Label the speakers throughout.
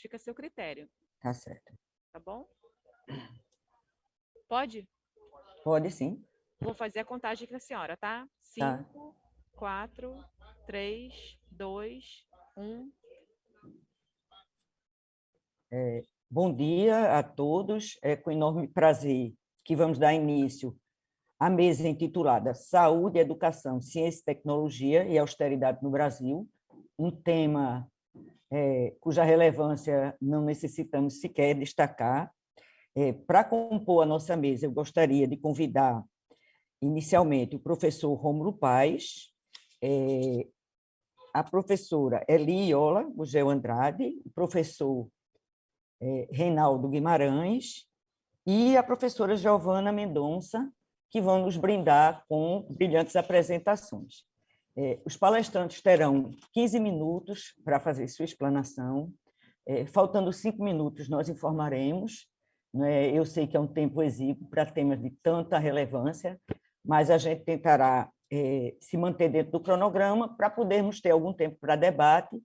Speaker 1: fica a seu critério,
Speaker 2: Tá certo.
Speaker 1: tá bom? Pode?
Speaker 2: Pode sim.
Speaker 1: Vou fazer a contagem com a senhora, tá?
Speaker 2: Tá.
Speaker 1: 5, 4, 3, 2, 1.
Speaker 2: Bom dia a todos. É com enorme prazer que vamos dar início à mesa intitulada Saúde, Educação, Ciência e Tecnologia e Austeridade no Brasil, um tema cuja relevância não necessitamos sequer destacar. Para compor a nossa mesa, eu gostaria de convidar inicialmente o professor Rômulo Paes, a professora Eli Iola Gugel Andrade, o professor Reinaldo Guimarães e a professora Giovana Mendonça, que vão nos brindar com brilhantes apresentações. Os palestrantes terão 15 minutos para fazer sua explanação. Faltando 5 minutos, nós informaremos. Eu sei que é um tempo exíguo para temas de tanta relevância, mas a gente tentará se manter dentro do cronograma para podermos ter algum tempo para debate,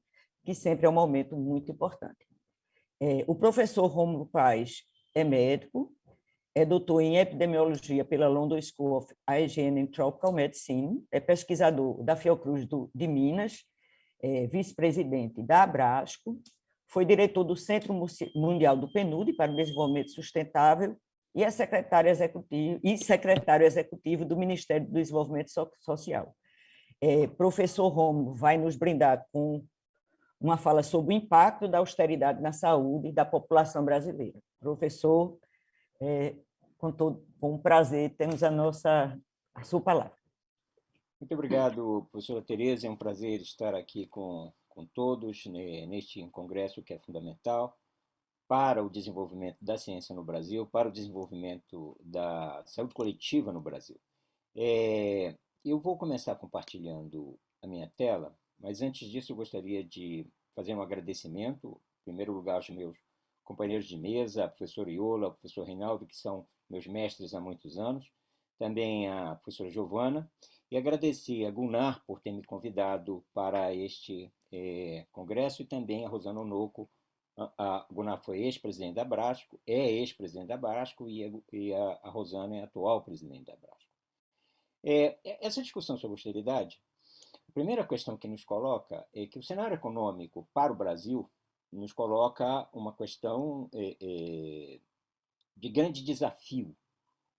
Speaker 2: que sempre é um momento muito importante. O professor Rômulo Paes é médico, é doutor em epidemiologia pela London School of Hygiene and Tropical Medicine, é pesquisador da Fiocruz de Minas, vice-presidente da Abrasco, foi diretor do Centro Mundial do PNUD para o Desenvolvimento Sustentável e é secretário executivo do Ministério do Desenvolvimento Social. Professor Rômulo vai nos brindar com uma fala sobre o impacto da austeridade na saúde da população brasileira. Professor, com prazer, temos a sua palavra.
Speaker 3: Muito obrigado, professora Tereza. É um prazer estar aqui com todos neste congresso que é fundamental para o desenvolvimento da ciência no Brasil, para o desenvolvimento da saúde coletiva no Brasil. Eu vou começar compartilhando a minha tela, mas antes disso eu gostaria de fazer um agradecimento, em primeiro lugar, aos meus companheiros de mesa, a professora Iola, o professor Reinaldo, que são meus mestres há muitos anos, também a professora Giovana, e agradecer a Gunnar por ter me convidado para este congresso e também a Rosana Onoco. A Gunnar foi ex-presidente da Abrasco, é ex-presidente da Abrasco e a Rosana é atual presidente da Abrasco. Essa discussão sobre austeridade, a primeira questão que nos coloca é que o cenário econômico para o Brasil nos coloca uma questão de grande desafio,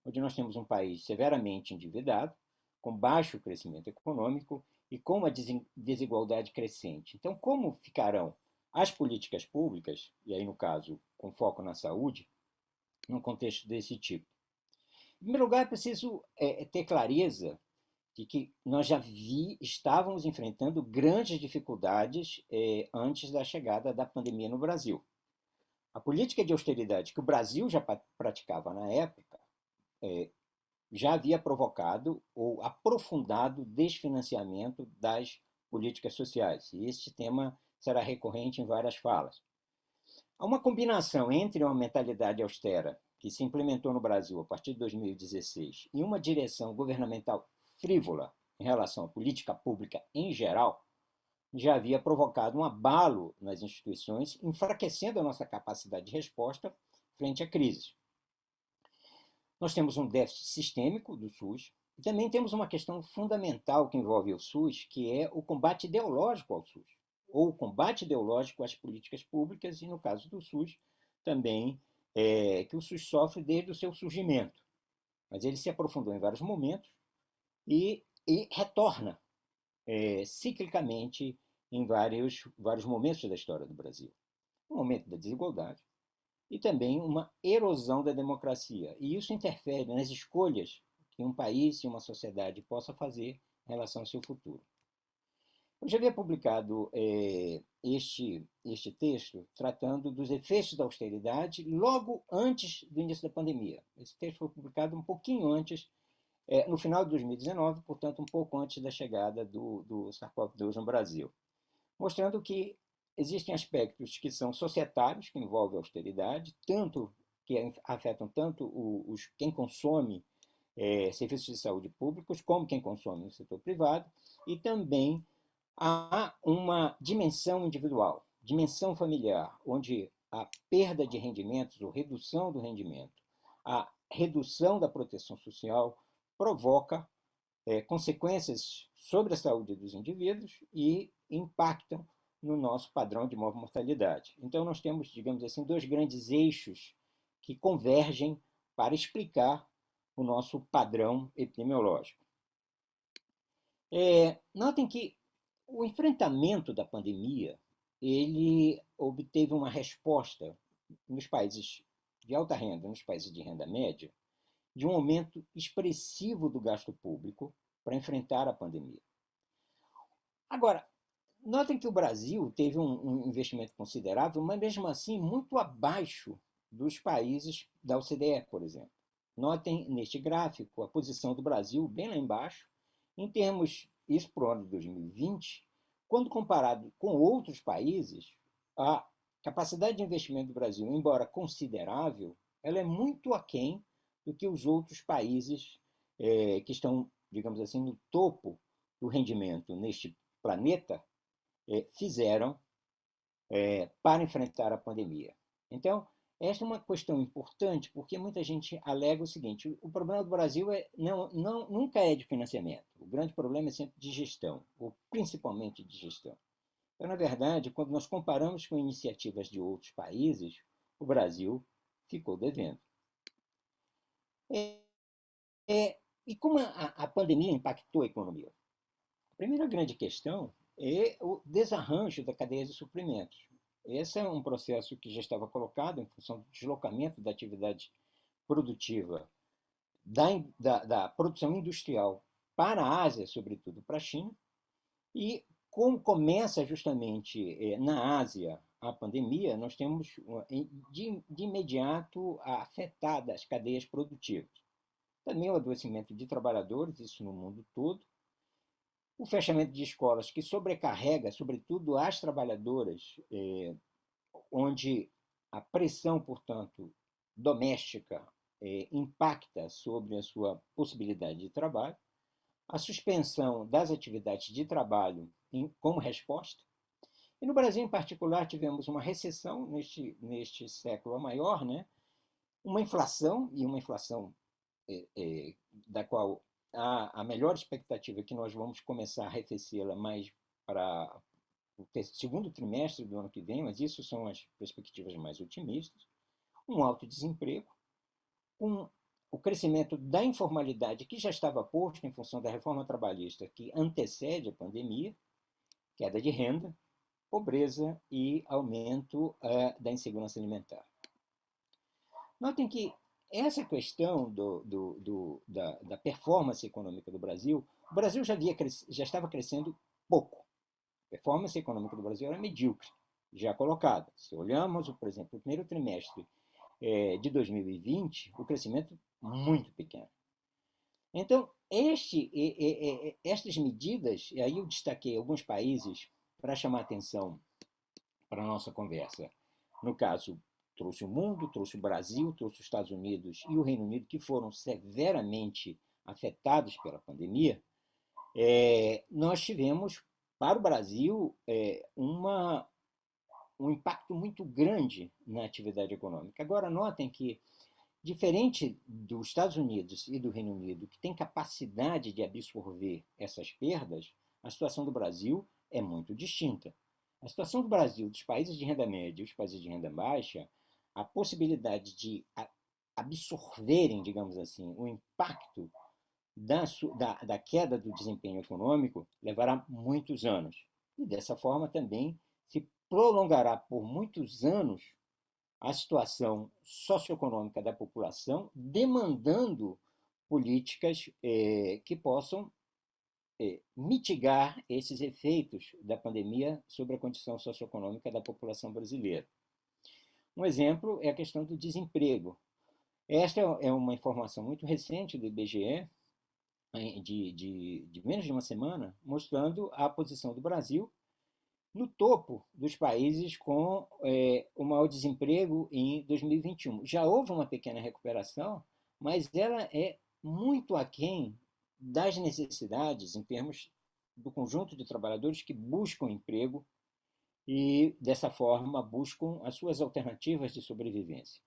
Speaker 3: onde nós temos um país severamente endividado, com baixo crescimento econômico e com uma desigualdade crescente. Então, como ficarão as políticas públicas, e aí no caso com foco na saúde, num contexto desse tipo? Em primeiro lugar, é preciso ter clareza de que nós já estávamos enfrentando grandes dificuldades antes da chegada da pandemia no Brasil. A política de austeridade que o Brasil já praticava na época já havia provocado ou aprofundado o desfinanciamento das políticas sociais. E este tema será recorrente em várias falas. Há uma combinação entre uma mentalidade austera que se implementou no Brasil a partir de 2016 e uma direção governamental frívola em relação à política pública em geral, já havia provocado um abalo nas instituições, enfraquecendo a nossa capacidade de resposta frente à crise. Nós temos um déficit sistêmico do SUS e também temos uma questão fundamental que envolve o SUS, que é o combate ideológico ao SUS, ou o combate ideológico às políticas públicas, e no caso do SUS, também que o SUS sofre desde o seu surgimento. Mas ele se aprofundou em vários momentos e retorna ciclicamente em vários momentos da história do Brasil. Um momento da desigualdade e também uma erosão da democracia. E isso interfere nas escolhas que um país e uma sociedade possa fazer em relação ao seu futuro. Eu já havia publicado este texto tratando dos efeitos da austeridade logo antes do início da pandemia. Esse texto foi publicado um pouquinho antes, no final de 2019, portanto, um pouco antes da chegada do SARS-CoV-2 no Brasil, mostrando que existem aspectos que são societários, que envolvem a austeridade, que afetam tanto quem consome serviços de saúde públicos, como quem consome no setor privado, e também há uma dimensão individual. dimensão familiar, onde a perda de rendimentos ou redução do rendimento, a redução da proteção social provoca consequências sobre a saúde dos indivíduos e impactam no nosso padrão de mortalidade. Então, nós temos, digamos assim, dois grandes eixos que convergem para explicar o nosso padrão epidemiológico. Notem que o enfrentamento da pandemia ele obteve uma resposta nos países de alta renda, nos países de renda média, de um aumento expressivo do gasto público para enfrentar a pandemia. Agora, notem que o Brasil teve um investimento considerável, mas mesmo assim muito abaixo dos países da OCDE, por exemplo. Notem neste gráfico a posição do Brasil bem lá embaixo, em termos, isso para o ano de 2020, quando comparado com outros países, a capacidade de investimento do Brasil, embora considerável, ela é muito aquém do que os outros países que estão, digamos assim, no topo do rendimento neste planeta fizeram para enfrentar a pandemia. Então, esta é uma questão importante, porque muita gente alega o seguinte: o problema do Brasil nunca é de financiamento, o grande problema é sempre de gestão, ou principalmente de gestão. Então, na verdade, quando nós comparamos com iniciativas de outros países, o Brasil ficou devendo. E como a pandemia impactou a economia? A primeira grande questão é o desarranjo da cadeia de suprimentos. Esse é um processo que já estava colocado em função do deslocamento da atividade produtiva da produção industrial para a Ásia, sobretudo para a China, e como começa justamente na Ásia a pandemia, nós temos de imediato afetadas as cadeias produtivas. Também o adoecimento de trabalhadores, isso no mundo todo, o fechamento de escolas que sobrecarrega, sobretudo, as trabalhadoras, onde a pressão, portanto, doméstica impacta sobre a sua possibilidade de trabalho, a suspensão das atividades de trabalho como resposta. E no Brasil, em particular, tivemos uma recessão neste século maior, né? Uma inflação da qual a melhor expectativa é que nós vamos começar a arrefecê-la mais para o segundo trimestre do ano que vem, mas isso são as perspectivas mais otimistas, um alto desemprego, o crescimento da informalidade que já estava posto em função da reforma trabalhista que antecede a pandemia, queda de renda, pobreza e aumento da insegurança alimentar. Notem que essa questão da performance econômica do Brasil, o Brasil já estava crescendo pouco. A performance econômica do Brasil era medíocre, já colocada. Se olhamos, por exemplo, o primeiro trimestre de 2020, o crescimento muito pequeno. Então, estas medidas, e aí eu destaquei alguns países para chamar atenção para a nossa conversa. No caso, trouxe o mundo, trouxe o Brasil, trouxe os Estados Unidos e o Reino Unido, que foram severamente afetados pela pandemia. Nós tivemos, para o Brasil, um impacto muito grande na atividade econômica. Agora, notem que, diferente dos Estados Unidos e do Reino Unido, que tem capacidade de absorver essas perdas, a situação do Brasil é muito distinta. A situação do Brasil, dos países de renda média e os países de renda baixa, a possibilidade de absorverem, digamos assim, o impacto da queda do desempenho econômico levará muitos anos. E, dessa forma, também se prolongará por muitos anos a situação socioeconômica da população, demandando políticas que possam mitigar esses efeitos da pandemia sobre a condição socioeconômica da população brasileira. Um exemplo é a questão do desemprego. Esta é uma informação muito recente do IBGE, de menos de uma semana, mostrando a posição do Brasil no topo dos países com o maior desemprego em 2021. Já houve uma pequena recuperação, mas ela é muito aquém das necessidades em termos do conjunto de trabalhadores que buscam emprego e, dessa forma, buscam as suas alternativas de sobrevivência.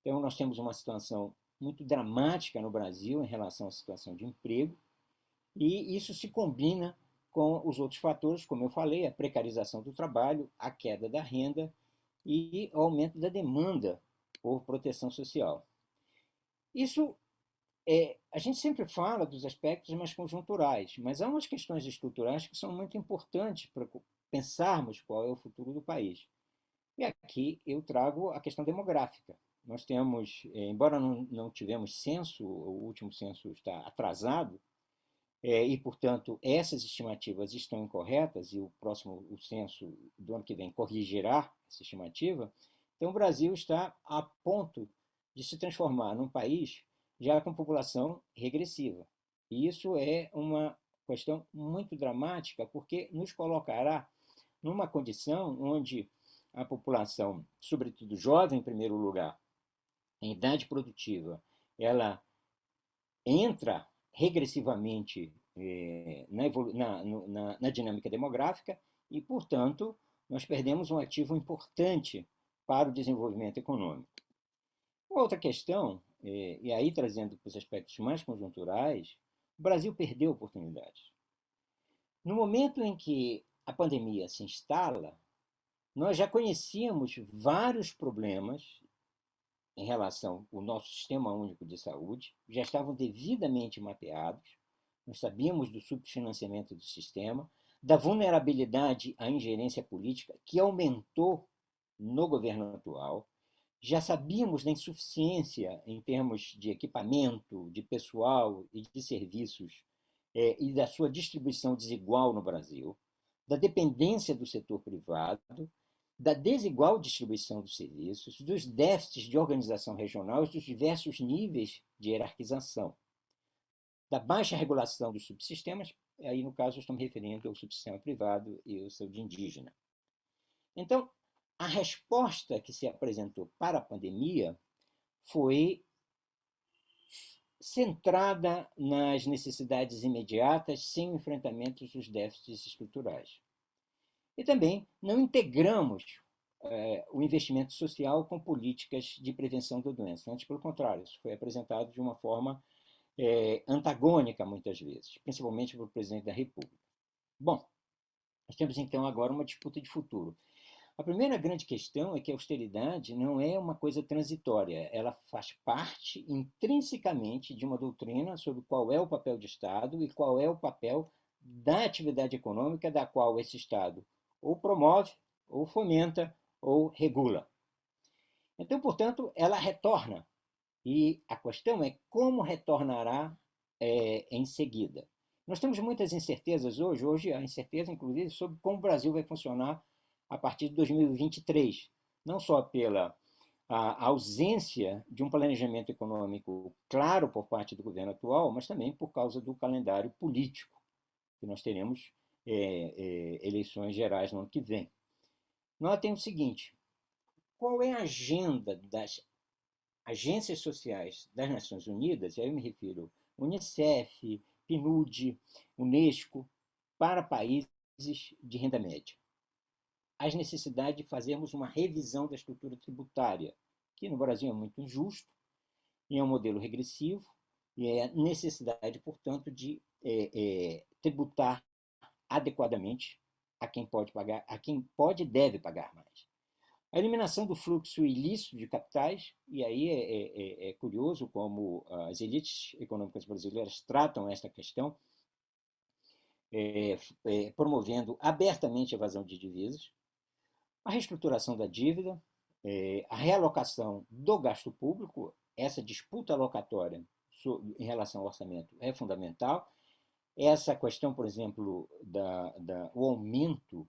Speaker 3: Então, nós temos uma situação muito dramática no Brasil em relação à situação de emprego, e isso se combina com os outros fatores, como eu falei, a precarização do trabalho, a queda da renda e o aumento da demanda por proteção social. Isso a gente sempre fala dos aspectos mais conjunturais, mas há umas questões estruturais que são muito importantes para pensarmos qual é o futuro do país. E aqui eu trago a questão demográfica. Nós temos, embora não tivemos censo, o último censo está atrasado, e, portanto, essas estimativas estão incorretas, e o censo do ano que vem corrigirá essa estimativa. Então, o Brasil está a ponto de se transformar num país já com população regressiva. E isso é uma questão muito dramática, porque nos colocará numa condição onde a população, sobretudo jovem em primeiro lugar, em idade produtiva, ela entra regressivamente na dinâmica demográfica e, portanto, nós perdemos um ativo importante para o desenvolvimento econômico. Outra questão, e aí trazendo para os aspectos mais conjunturais, o Brasil perdeu oportunidades. No momento em que a pandemia se instala, nós já conhecíamos vários problemas em relação ao nosso Sistema Único de Saúde, já estavam devidamente mapeados, nós sabíamos do subfinanciamento do sistema, da vulnerabilidade à ingerência política, que aumentou no governo atual, já sabíamos da insuficiência em termos de equipamento, de pessoal e de serviços, e da sua distribuição desigual no Brasil, da dependência do setor privado, da desigual distribuição dos serviços, dos déficits de organização regional e dos diversos níveis de hierarquização, da baixa regulação dos subsistemas, aí no caso eu estou me referindo ao subsistema privado e ao saúde indígena. Então, a resposta que se apresentou para a pandemia foi centrada nas necessidades imediatas, sem o enfrentamento dos déficits estruturais. E também não integramos o investimento social com políticas de prevenção da doença. Antes, pelo contrário, isso foi apresentado de uma forma antagônica, muitas vezes, principalmente pelo presidente da República. Bom, nós temos então agora uma disputa de futuro. A primeira grande questão é que a austeridade não é uma coisa transitória, ela faz parte intrinsecamente de uma doutrina sobre qual é o papel do Estado e qual é o papel da atividade econômica da qual esse Estado ou promove, ou fomenta, ou regula. Então, portanto, ela retorna. E a questão é como retornará em seguida. Nós temos muitas incertezas hoje. Hoje há incerteza, inclusive, sobre como o Brasil vai funcionar a partir de 2023. Não só pela ausência de um planejamento econômico claro por parte do governo atual, mas também por causa do calendário político, que nós teremos eleições gerais no ano que vem. Notem o seguinte: qual é a agenda das agências sociais das Nações Unidas, e aí eu me refiro Unicef, PNUD, Unesco, para países de renda média? As necessidades de fazermos uma revisão da estrutura tributária, que no Brasil é muito injusto, e é um modelo regressivo, e é a necessidade, portanto, de tributar adequadamente a quem pode pagar, a quem pode e deve pagar mais. A eliminação do fluxo ilícito de capitais, e aí é curioso como as elites econômicas brasileiras tratam esta questão, promovendo abertamente a evasão de divisas, a reestruturação da dívida, a realocação do gasto público, essa disputa alocatória em relação ao orçamento é fundamental. Essa questão, por exemplo, o aumento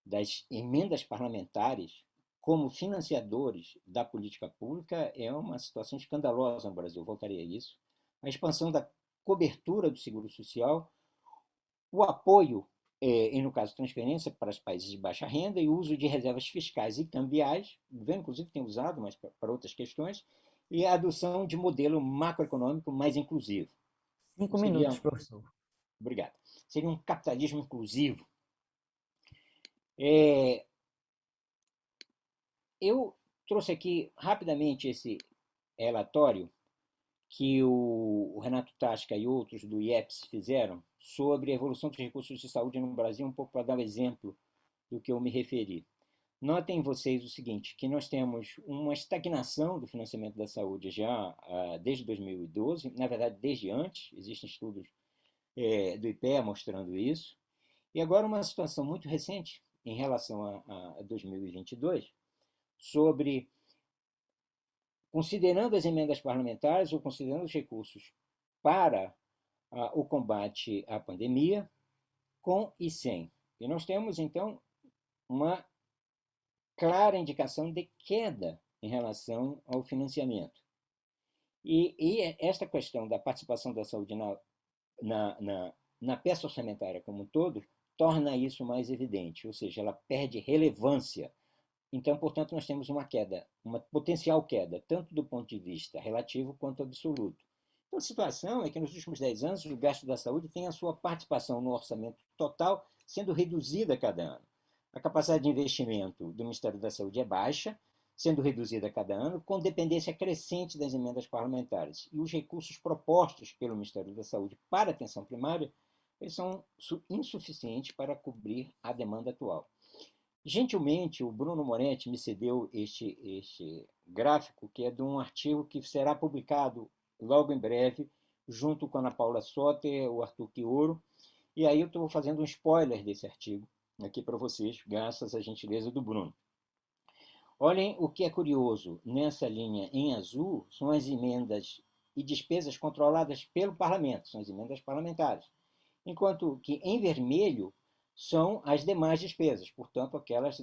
Speaker 3: das emendas parlamentares como financiadores da política pública é uma situação escandalosa no Brasil, voltaria a isso. A expansão da cobertura do seguro social, o apoio, e no caso transferência para os países de baixa renda e o uso de reservas fiscais e cambiais, o governo inclusive tem usado, mas para outras questões, e a adoção de modelo macroeconômico mais inclusivo.
Speaker 2: 5 minutos, professor.
Speaker 3: Obrigado. Seria um capitalismo inclusivo. Eu trouxe aqui rapidamente esse relatório que o Renato Tasca e outros do IEPS fizeram sobre a evolução dos recursos de saúde no Brasil, um pouco para dar um exemplo do que eu me referi. Notem vocês o seguinte, que nós temos uma estagnação do financiamento da saúde já desde 2012, na verdade, desde antes, existem estudos do IPEA mostrando isso, e agora uma situação muito recente, em relação a 2022, sobre, considerando as emendas parlamentares ou considerando os recursos para o combate à pandemia, com e sem. E nós temos, então, uma clara indicação de queda em relação ao financiamento. E esta questão da participação da saúde na peça orçamentária como um todo torna isso mais evidente, ou seja, ela perde relevância. Então, portanto, nós temos uma queda, uma potencial queda, tanto do ponto de vista relativo quanto absoluto. Então, a situação é que nos últimos 10 anos o gasto da saúde tem a sua participação no orçamento total sendo reduzida a cada ano. A capacidade de investimento do Ministério da Saúde é baixa, sendo reduzida a cada ano, com dependência crescente das emendas parlamentares. E os recursos propostos pelo Ministério da Saúde para a atenção primária, eles são insuficientes para cobrir a demanda atual. Gentilmente, o Bruno Moretti me cedeu este gráfico, que é de um artigo que será publicado logo em breve, junto com a Ana Paula Soter, o Arthur Quioro, e aí eu estou fazendo um spoiler desse artigo aqui para vocês, graças à gentileza do Bruno. Olhem o que é curioso, nessa linha em azul são as emendas e despesas controladas pelo parlamento, são as emendas parlamentares, enquanto que em vermelho são as demais despesas, portanto, aquelas,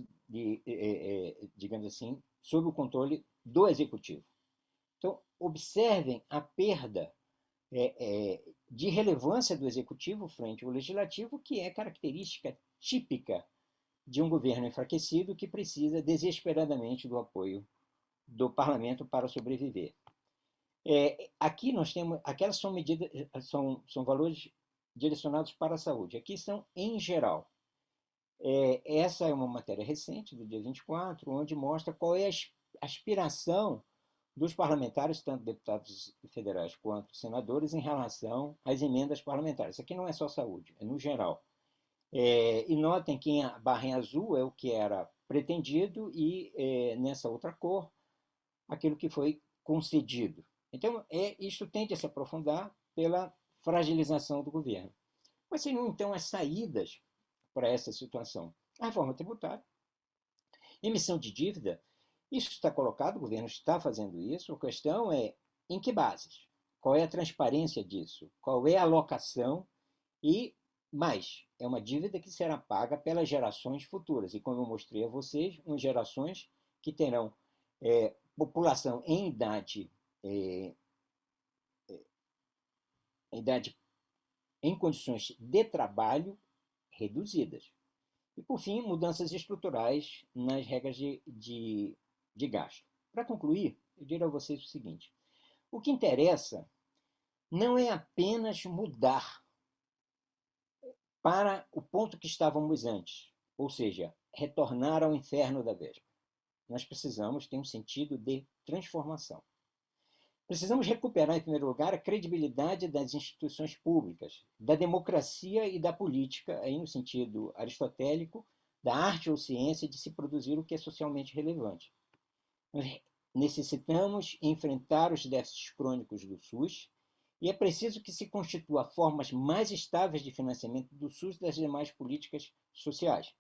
Speaker 3: digamos assim, sob o controle do executivo. Então, observem a perda de relevância do executivo frente ao legislativo, que é característica típica de um governo enfraquecido que precisa desesperadamente do apoio do parlamento para sobreviver. Aqui nós temos, aquelas são medidas, são valores direcionados para a saúde. Aqui são em geral. Essa é uma matéria recente, do dia 24, onde mostra qual é a aspiração dos parlamentares, tanto deputados federais quanto senadores, em relação às emendas parlamentares. Aqui não é só saúde, é no geral. E notem que a barra em azul é o que era pretendido e, nessa outra cor, aquilo que foi concedido. Então, isso tende a se aprofundar pela fragilização do governo. Quais seriam, então, as saídas para essa situação? A reforma tributária, emissão de dívida, isso está colocado, o governo está fazendo isso, a questão é em que bases? Qual é a transparência disso? Qual é a alocação? E mais, é uma dívida que será paga pelas gerações futuras. E como eu mostrei a vocês, umas gerações que terão população em idade em condições de trabalho reduzidas. E, por fim, mudanças estruturais nas regras de gasto. Para concluir, eu diria a vocês o seguinte: o que interessa não é apenas mudar para o ponto que estávamos antes, ou seja, retornar ao inferno da véspera. Nós precisamos ter um sentido de transformação. Precisamos recuperar, em primeiro lugar, a credibilidade das instituições públicas, da democracia e da política, aí no sentido aristotélico, da arte ou ciência de se produzir o que é socialmente relevante. Nós necessitamos enfrentar os déficits crônicos do SUS e é preciso que se constitua formas mais estáveis de financiamento do SUS e das demais políticas sociais,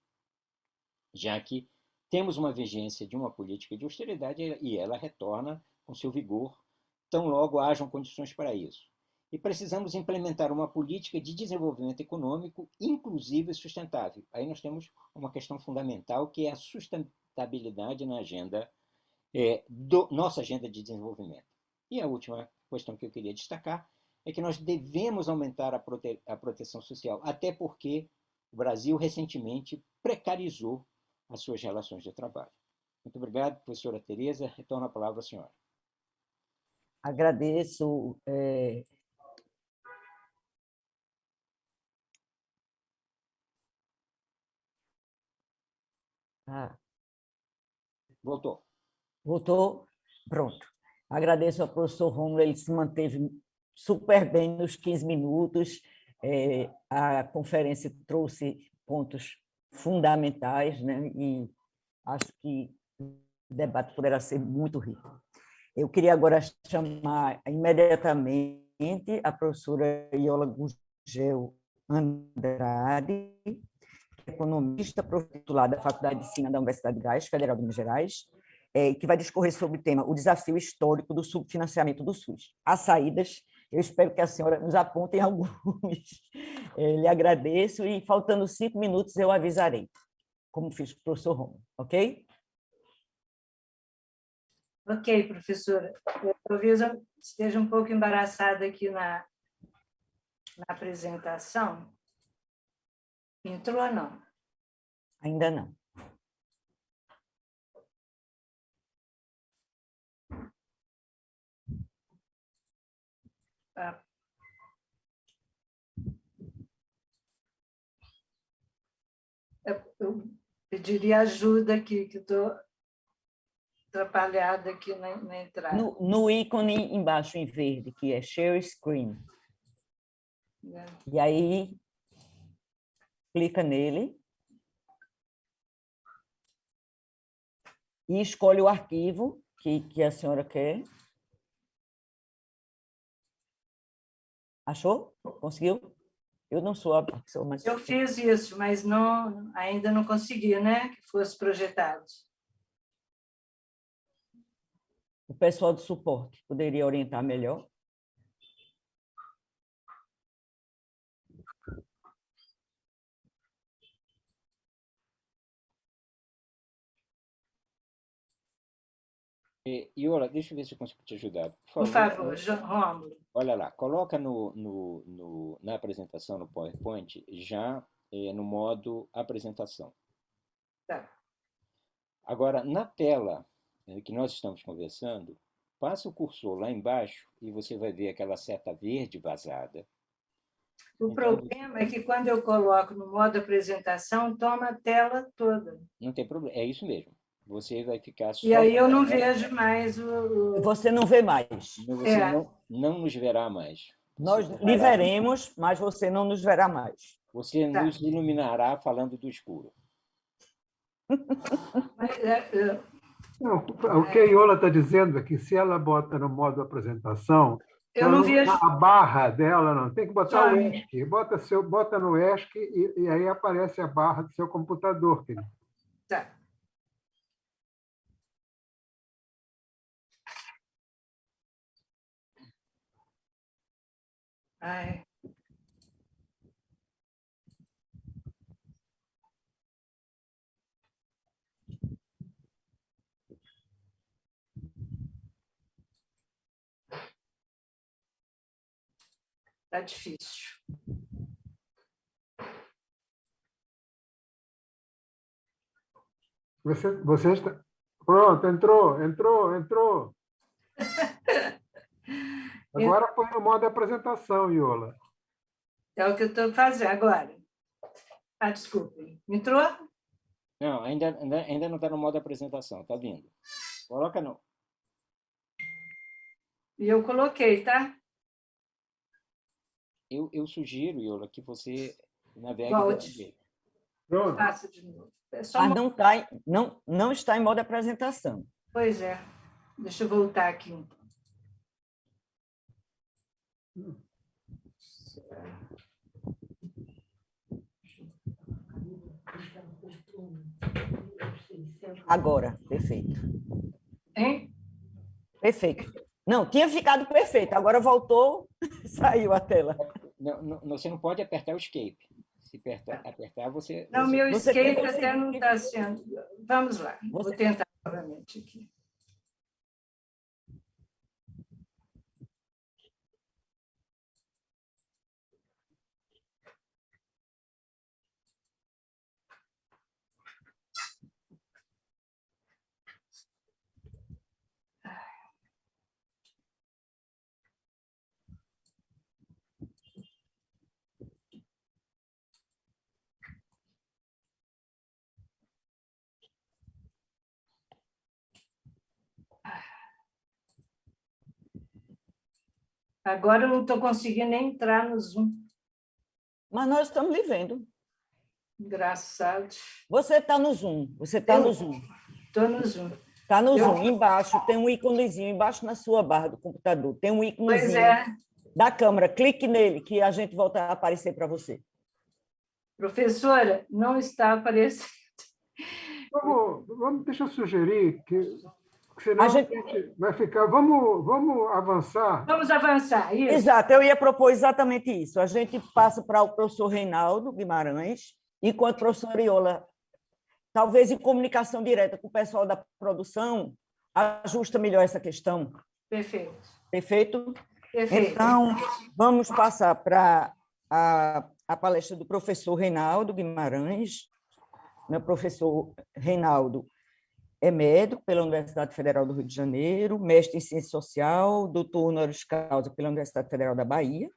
Speaker 3: já que temos uma vigência de uma política de austeridade e ela retorna com seu vigor tão logo hajam condições para isso. E precisamos implementar uma política de desenvolvimento econômico inclusiva e sustentável. Aí nós temos uma questão fundamental, que é a sustentabilidade na agenda, nossa agenda de desenvolvimento. E a última questão que eu queria destacar é que nós devemos aumentar a proteção social, até porque o Brasil recentemente precarizou as suas relações de trabalho. Muito obrigado, professora Tereza. Retorno a palavra à senhora.
Speaker 2: Agradeço.
Speaker 3: Voltou.
Speaker 2: Voltou? Pronto. Agradeço ao professor Rômulo, ele se manteve super bem nos 15 minutos. A conferência trouxe pontos fundamentais, né? E acho que o debate poderá ser muito rico. Eu queria agora chamar imediatamente a professora Iola Gugel Andrade, economista, titulada da Faculdade de Ensino da Universidade de Goiás, Federal de Minas Gerais, que vai discorrer sobre o tema o desafio histórico do subfinanciamento do SUS. As saídas, eu espero que a senhora nos aponte alguns. Lhe agradeço e, faltando 5 minutos, eu avisarei, como fiz com o professor Romulo, ok?
Speaker 4: Ok, professora. Talvez eu esteja um pouco embaraçada aqui na apresentação. Entrou ou não?
Speaker 2: Ainda não.
Speaker 4: Ah. Eu pediria ajuda aqui, que estou atrapalhada aqui na entrada.
Speaker 2: No ícone embaixo em verde, que é Share Screen. E aí, clica nele e escolhe o arquivo que a senhora quer. Achou? Conseguiu? Eu não sou a pessoa mais...
Speaker 4: Eu fiz isso, mas ainda não consegui, né? Que fosse projetado.
Speaker 2: O pessoal do suporte poderia orientar melhor?
Speaker 3: Iola, deixa eu ver se eu consigo te ajudar.
Speaker 4: Por favor, Rômulo.
Speaker 3: Olha lá, coloca na apresentação, no PowerPoint, já no modo apresentação.
Speaker 4: Tá.
Speaker 3: Agora, na tela que nós estamos conversando, passa o cursor lá embaixo e você vai ver aquela seta verde vazada.
Speaker 4: O problema é que quando eu coloco no modo apresentação, toma a tela toda.
Speaker 3: Não tem problema, é isso mesmo. Você vai ficar só...
Speaker 4: E aí eu não vejo mais
Speaker 2: Você não vê mais.
Speaker 3: Você não nos verá mais.
Speaker 2: Nós lhe veremos, mas você não nos verá mais.
Speaker 3: Você nos iluminará falando do escuro.
Speaker 5: Não, o que a Iola está dizendo é que se ela bota no modo apresentação,
Speaker 4: eu não vejo
Speaker 5: a barra dela, não. Tem que botar o ESC. Bota no ESC e aí aparece a barra do seu computador, querido.
Speaker 4: Tá. Ai. Tá difícil.
Speaker 5: Você está... Pronto, entrou. Agora põe no modo apresentação, Iola.
Speaker 4: É o que eu estou fazendo agora. Ah, desculpe. Entrou?
Speaker 3: Não, ainda não está no modo apresentação, está vindo. Coloca no...
Speaker 4: E eu coloquei, tá?
Speaker 3: Eu sugiro, Iola, que você navegue...
Speaker 4: Volte.
Speaker 5: Pronto.
Speaker 4: Faça de novo.
Speaker 2: Mas não está em modo apresentação.
Speaker 4: Pois é. Deixa eu voltar aqui.
Speaker 2: Agora, perfeito.
Speaker 4: Hein?
Speaker 2: Perfeito. Não, tinha ficado perfeito, agora voltou, saiu a tela.
Speaker 3: Não, você não pode apertar o escape. Se apertar, você...
Speaker 4: Não, meu
Speaker 2: você
Speaker 4: escape até não está sendo... Vamos lá, vou tentar novamente aqui. Agora eu não estou conseguindo nem entrar no Zoom.
Speaker 2: Mas nós estamos lhe vendo.
Speaker 4: Engraçado.
Speaker 2: Você está no Zoom. Você está no Zoom.
Speaker 4: Estou no Zoom.
Speaker 2: Está no Zoom. Embaixo tem um íconezinho, embaixo na sua barra do computador. Tem um
Speaker 4: Pois
Speaker 2: íconezinho
Speaker 4: é.
Speaker 2: da câmera. Clique nele, que a gente volta a aparecer para você.
Speaker 4: Professora, não está aparecendo.
Speaker 5: Deixa eu sugerir que senão
Speaker 2: A
Speaker 5: a
Speaker 2: gente-
Speaker 5: gente vai ficar. Vamos avançar.
Speaker 4: Vamos avançar. Isso.
Speaker 2: Exato, eu ia propor exatamente isso. A gente passa para o professor Reinaldo Guimarães, enquanto a professora Iola, talvez em comunicação direta com o pessoal da produção, ajusta melhor essa questão.
Speaker 4: Perfeito.
Speaker 2: Perfeito?
Speaker 4: Perfeito.
Speaker 2: Então, vamos passar para a palestra do professor Reinaldo Guimarães. O professor Reinaldo é médico pela Universidade Federal do Rio de Janeiro, mestre em Ciência Social, doutor honoris causa pela Universidade Federal da Bahia.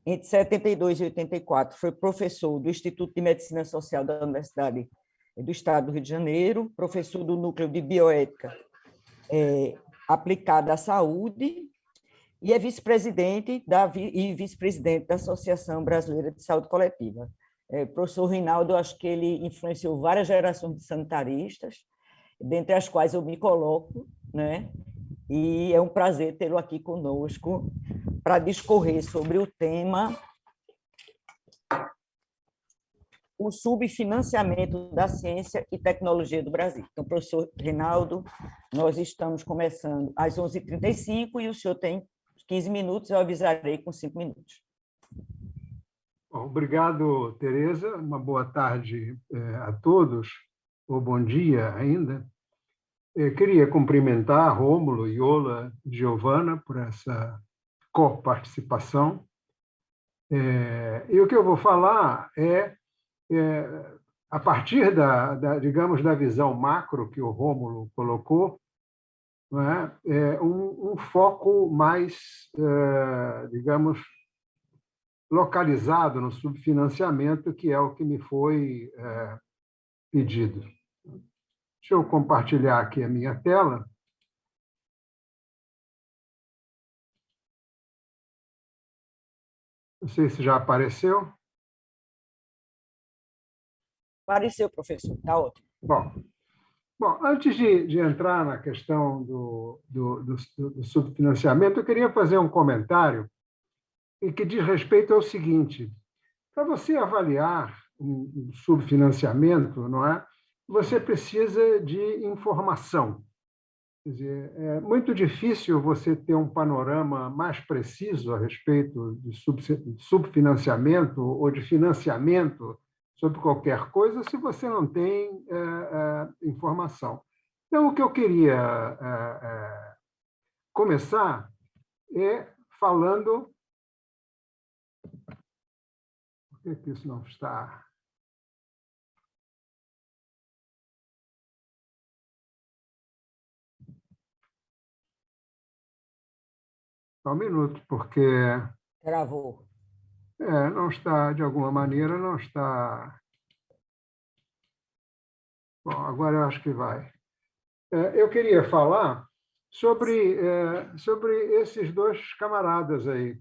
Speaker 2: Entre 72 e 84, foi professor do Instituto de Medicina Social da Universidade do Estado do Rio de Janeiro, professor do Núcleo de Bioética aplicada à saúde, e é vice-presidente e vice-presidente da Associação Brasileira de Saúde Coletiva. Professor Reinaldo, eu acho que ele influenciou várias gerações de sanitaristas, dentre as quais eu me coloco, né? E é um prazer tê-lo aqui conosco para discorrer sobre o tema o subfinanciamento da ciência e tecnologia do Brasil. Então, professor Reinaldo, nós estamos começando às 11h35 e o senhor tem 15 minutos, eu avisarei com 5 minutos.
Speaker 5: Bom, obrigado, Tereza. Uma boa tarde a todos, ou bom dia ainda. Eu queria cumprimentar Rômulo, Iola e Giovana por essa coparticipação. E o que eu vou falar a partir digamos, da visão macro que o Rômulo colocou, não é? Um foco mais, digamos, localizado no subfinanciamento, que é o que me foi pedido. Deixa eu compartilhar aqui a minha tela. Não sei se já apareceu.
Speaker 2: Apareceu, professor, está ótimo.
Speaker 5: Bom, antes de entrar na questão do subfinanciamento, eu queria fazer um comentário que diz respeito ao seguinte: para você avaliar um subfinanciamento, não é? Você precisa de informação. Quer dizer, é muito difícil você ter um panorama mais preciso a respeito de subfinanciamento ou de financiamento sobre qualquer coisa se você não tem informação. Então, o que eu queria começar é falando... Por que isso não está... Só um minuto, porque...
Speaker 2: Travou.
Speaker 5: Não está, de alguma maneira, não está... Bom, agora eu acho que vai. Eu queria falar sobre esses dois camaradas aí.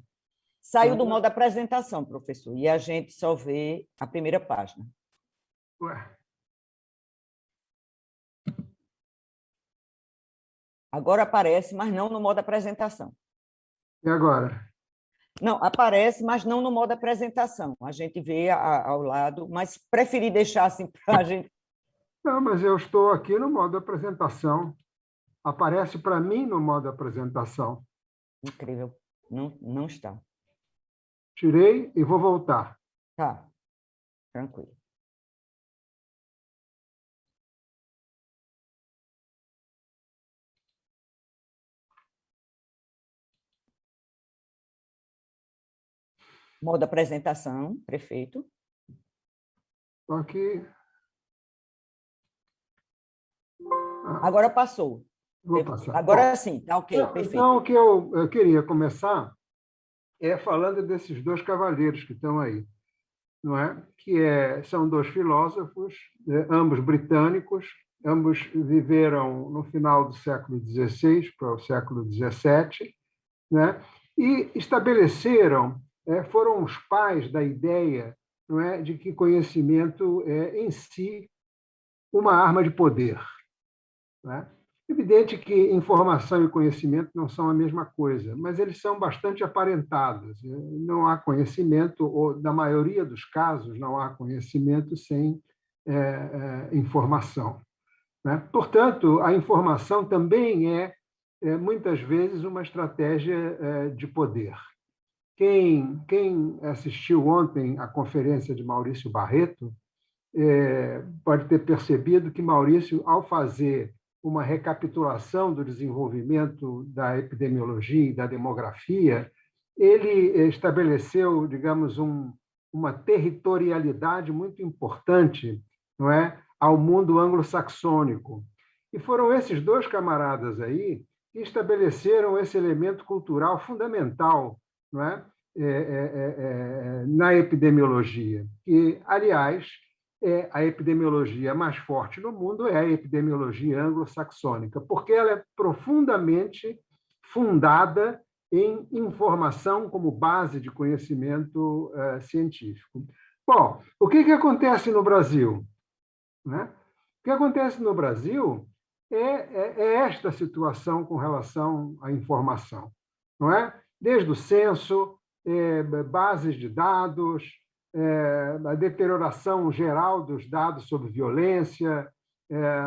Speaker 2: Saiu do modo apresentação, professor, e a gente só vê a primeira página.
Speaker 5: Ué.
Speaker 2: Agora aparece, mas não no modo apresentação.
Speaker 5: E agora?
Speaker 2: Não, aparece, mas não no modo apresentação. A gente vê ao lado, mas preferi deixar assim para a gente...
Speaker 5: Não, mas eu estou aqui no modo apresentação. Aparece para mim no modo apresentação.
Speaker 2: Incrível. Não está.
Speaker 5: Tirei e vou voltar.
Speaker 2: Tá. Tranquilo. Modo apresentação, prefeito.
Speaker 5: Estou aqui.
Speaker 2: Agora passou.
Speaker 5: Vou passar.
Speaker 2: Agora sim, tá ok, perfeito.
Speaker 5: Então, o que eu queria começar é falando desses dois cavalheiros que estão aí, não é? São dois filósofos, ambos britânicos, ambos viveram no final do século XVI para o século XVII, né? e estabeleceram, foram os pais da ideia, não é, de que conhecimento é, em si, uma arma de poder. Não é? Evidente que informação e conhecimento não são a mesma coisa, mas eles são bastante aparentados. Não há conhecimento, ou na maioria dos casos, não há conhecimento sem informação. Né? Portanto, a informação também é, muitas vezes, uma estratégia de poder. Quem assistiu ontem à conferência de Maurício Barreto pode ter percebido que Maurício, ao fazer uma recapitulação do desenvolvimento da epidemiologia e da demografia, ele estabeleceu, digamos, uma territorialidade muito importante, não é, ao mundo anglo-saxônico. E foram esses dois camaradas aí que estabeleceram esse elemento cultural fundamental, não é, na epidemiologia, que, aliás, a epidemiologia mais forte no mundo é a epidemiologia anglo-saxônica, porque ela é profundamente fundada em informação como base de conhecimento científico. Bom, o que acontece no Brasil? Né? O que acontece no Brasil é esta situação com relação à informação, não é? Desde o censo, bases de dados, a deterioração geral dos dados sobre violência,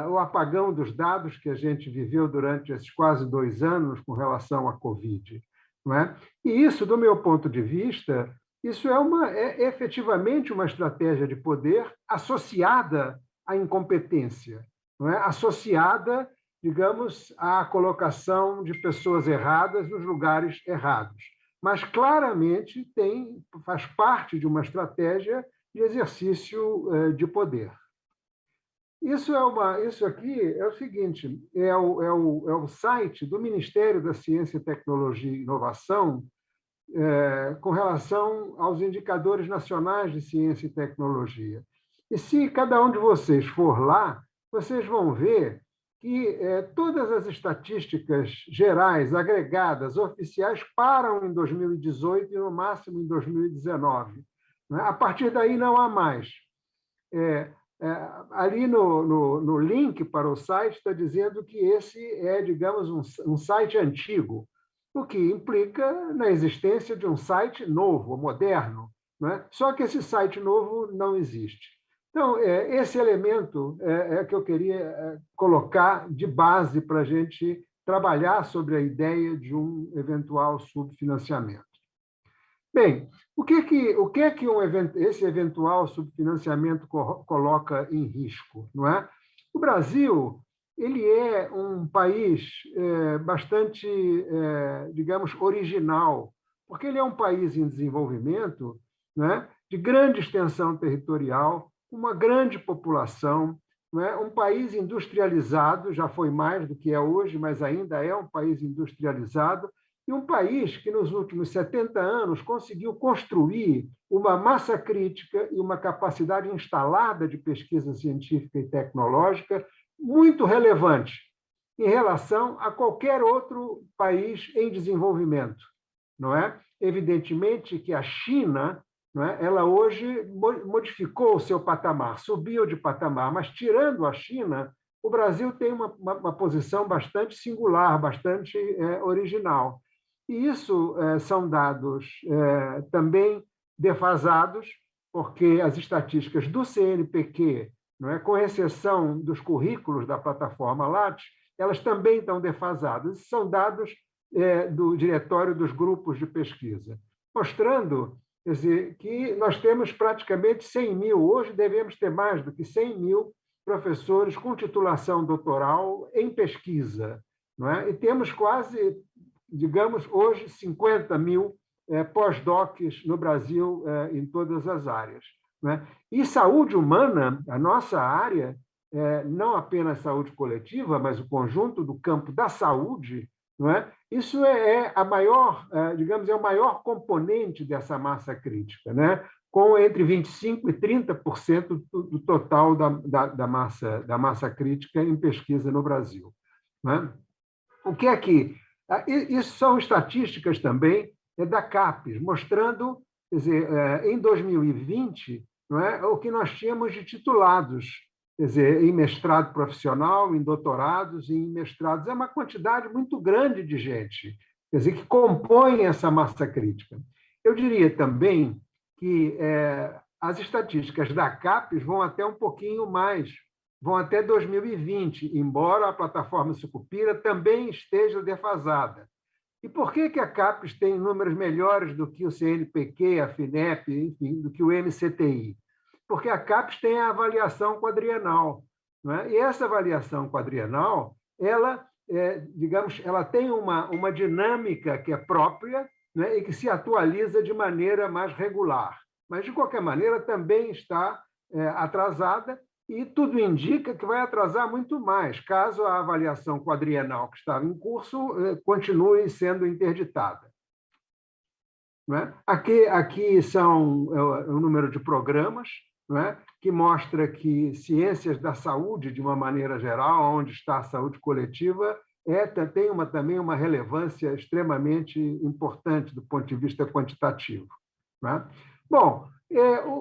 Speaker 5: o apagão dos dados que a gente viveu durante esses quase 2 anos com relação à Covid. Não é? E isso, do meu ponto de vista, isso é efetivamente uma estratégia de poder associada à incompetência, não é? Associada, digamos, à colocação de pessoas erradas nos lugares errados. Mas claramente faz parte de uma estratégia de exercício de poder. Isso aqui é o seguinte: é o site do Ministério da Ciência, Tecnologia e Inovação com relação aos indicadores nacionais de ciência e tecnologia. E se cada um de vocês for lá, vocês vão ver que todas as estatísticas gerais, agregadas, oficiais, param em 2018 e, no máximo, em 2019. A partir daí, não há mais. Ali no link para o site está dizendo que esse é, digamos, um site antigo, o que implica na existência de um site novo, moderno. Não é? Só que esse site novo não existe. Então, esse elemento é que eu queria colocar de base para a gente trabalhar sobre a ideia de um eventual subfinanciamento. Bem, o que esse eventual subfinanciamento coloca em risco? Não é? O Brasil ele é um país bastante, digamos, original, porque ele é um país em desenvolvimento, né, de grande extensão territorial, uma grande população, né, um país industrializado, já foi mais do que é hoje, mas ainda é um país industrializado, e um país que, nos últimos 70 anos, conseguiu construir uma massa crítica e uma capacidade instalada de pesquisa científica e tecnológica muito relevante em relação a qualquer outro país em desenvolvimento. Não é? Evidentemente que a China, não é, ela hoje modificou o seu patamar, subiu de patamar, mas, tirando a China, o Brasil tem uma posição bastante singular, bastante original. E isso são dados também defasados, porque as estatísticas do CNPq, não é, com exceção dos currículos da plataforma Lattes, elas também estão defasadas. São dados do diretório dos grupos de pesquisa, mostrando, quer dizer, que nós temos praticamente 100 mil, hoje devemos ter mais do que 100 mil professores com titulação doutoral em pesquisa, não é? E temos quase, digamos, hoje 50 mil pós-docs no Brasil em todas as áreas. Né? E saúde humana, a nossa área, não apenas saúde coletiva, mas o conjunto do campo da saúde, não é? Isso a maior, digamos, é o maior componente dessa massa crítica, né? Com entre 25% e 30% do total da massa crítica em pesquisa no Brasil. Né? O que é que Isso são estatísticas também da CAPES, mostrando, quer dizer, em 2020, não é, o que nós tínhamos de titulados, quer dizer, em mestrado profissional, em doutorados e em mestrados. É uma quantidade muito grande de gente, quer dizer, que compõe essa massa crítica. Eu diria também que as estatísticas da CAPES vão até um pouquinho mais, vão até 2020, embora a plataforma Sucupira também esteja defasada. E por que a CAPES tem números melhores do que o CNPq, a FINEP, enfim, do que o MCTI? Porque a CAPES tem a avaliação quadrienal, não é? E essa avaliação quadrienal, ela, digamos, ela tem uma dinâmica que é própria, né, e que se atualiza de maneira mais regular. Mas, de qualquer maneira, também está atrasada, e tudo indica que vai atrasar muito mais, caso a avaliação quadrienal que estava em curso continue sendo interditada. Não é? Aqui são o número de programas, não é? Que mostra que ciências da saúde, de uma maneira geral, onde está a saúde coletiva, tem também uma relevância extremamente importante do ponto de vista quantitativo. Não é? Bom,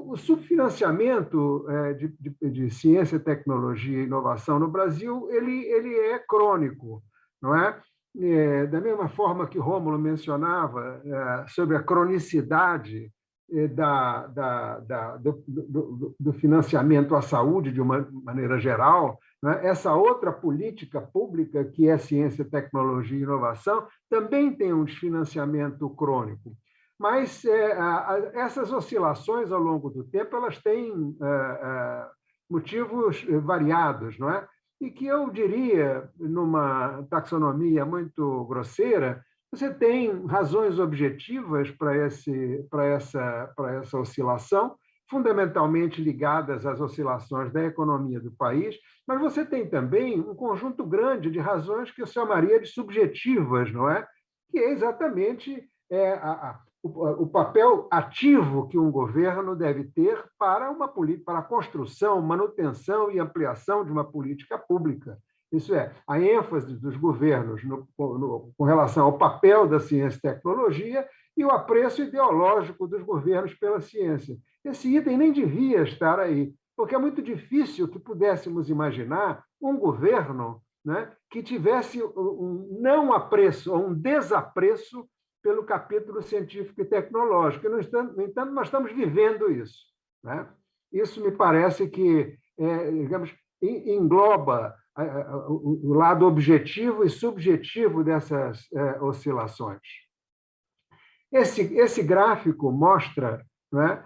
Speaker 5: o subfinanciamento de ciência, tecnologia e inovação no Brasil ele é crônico, não é? Da mesma forma que Rômulo mencionava sobre a cronicidade do financiamento à saúde de uma maneira geral, né? Essa outra política pública, que é ciência, tecnologia e inovação, também tem um desfinanciamento crônico. Mas essas oscilações ao longo do tempo elas têm motivos variados, não é? E que eu diria, numa taxonomia muito grosseira, você tem razões objetivas para essa oscilação, fundamentalmente ligadas às oscilações da economia do país, mas você tem também um conjunto grande de razões que eu chamaria de subjetivas, não é? Que é exatamente o papel ativo que um governo deve ter para a construção, manutenção e ampliação de uma política pública. Isso é, a ênfase dos governos com relação ao papel da ciência e tecnologia e o apreço ideológico dos governos pela ciência. Esse item nem devia estar aí, porque é muito difícil que pudéssemos imaginar um governo, né, que tivesse um não apreço ou um desapreço pelo capítulo científico e tecnológico. No entanto, nós estamos vivendo isso, né? Isso me parece que, digamos, engloba o lado objetivo e subjetivo dessas oscilações. Esse gráfico mostra, né,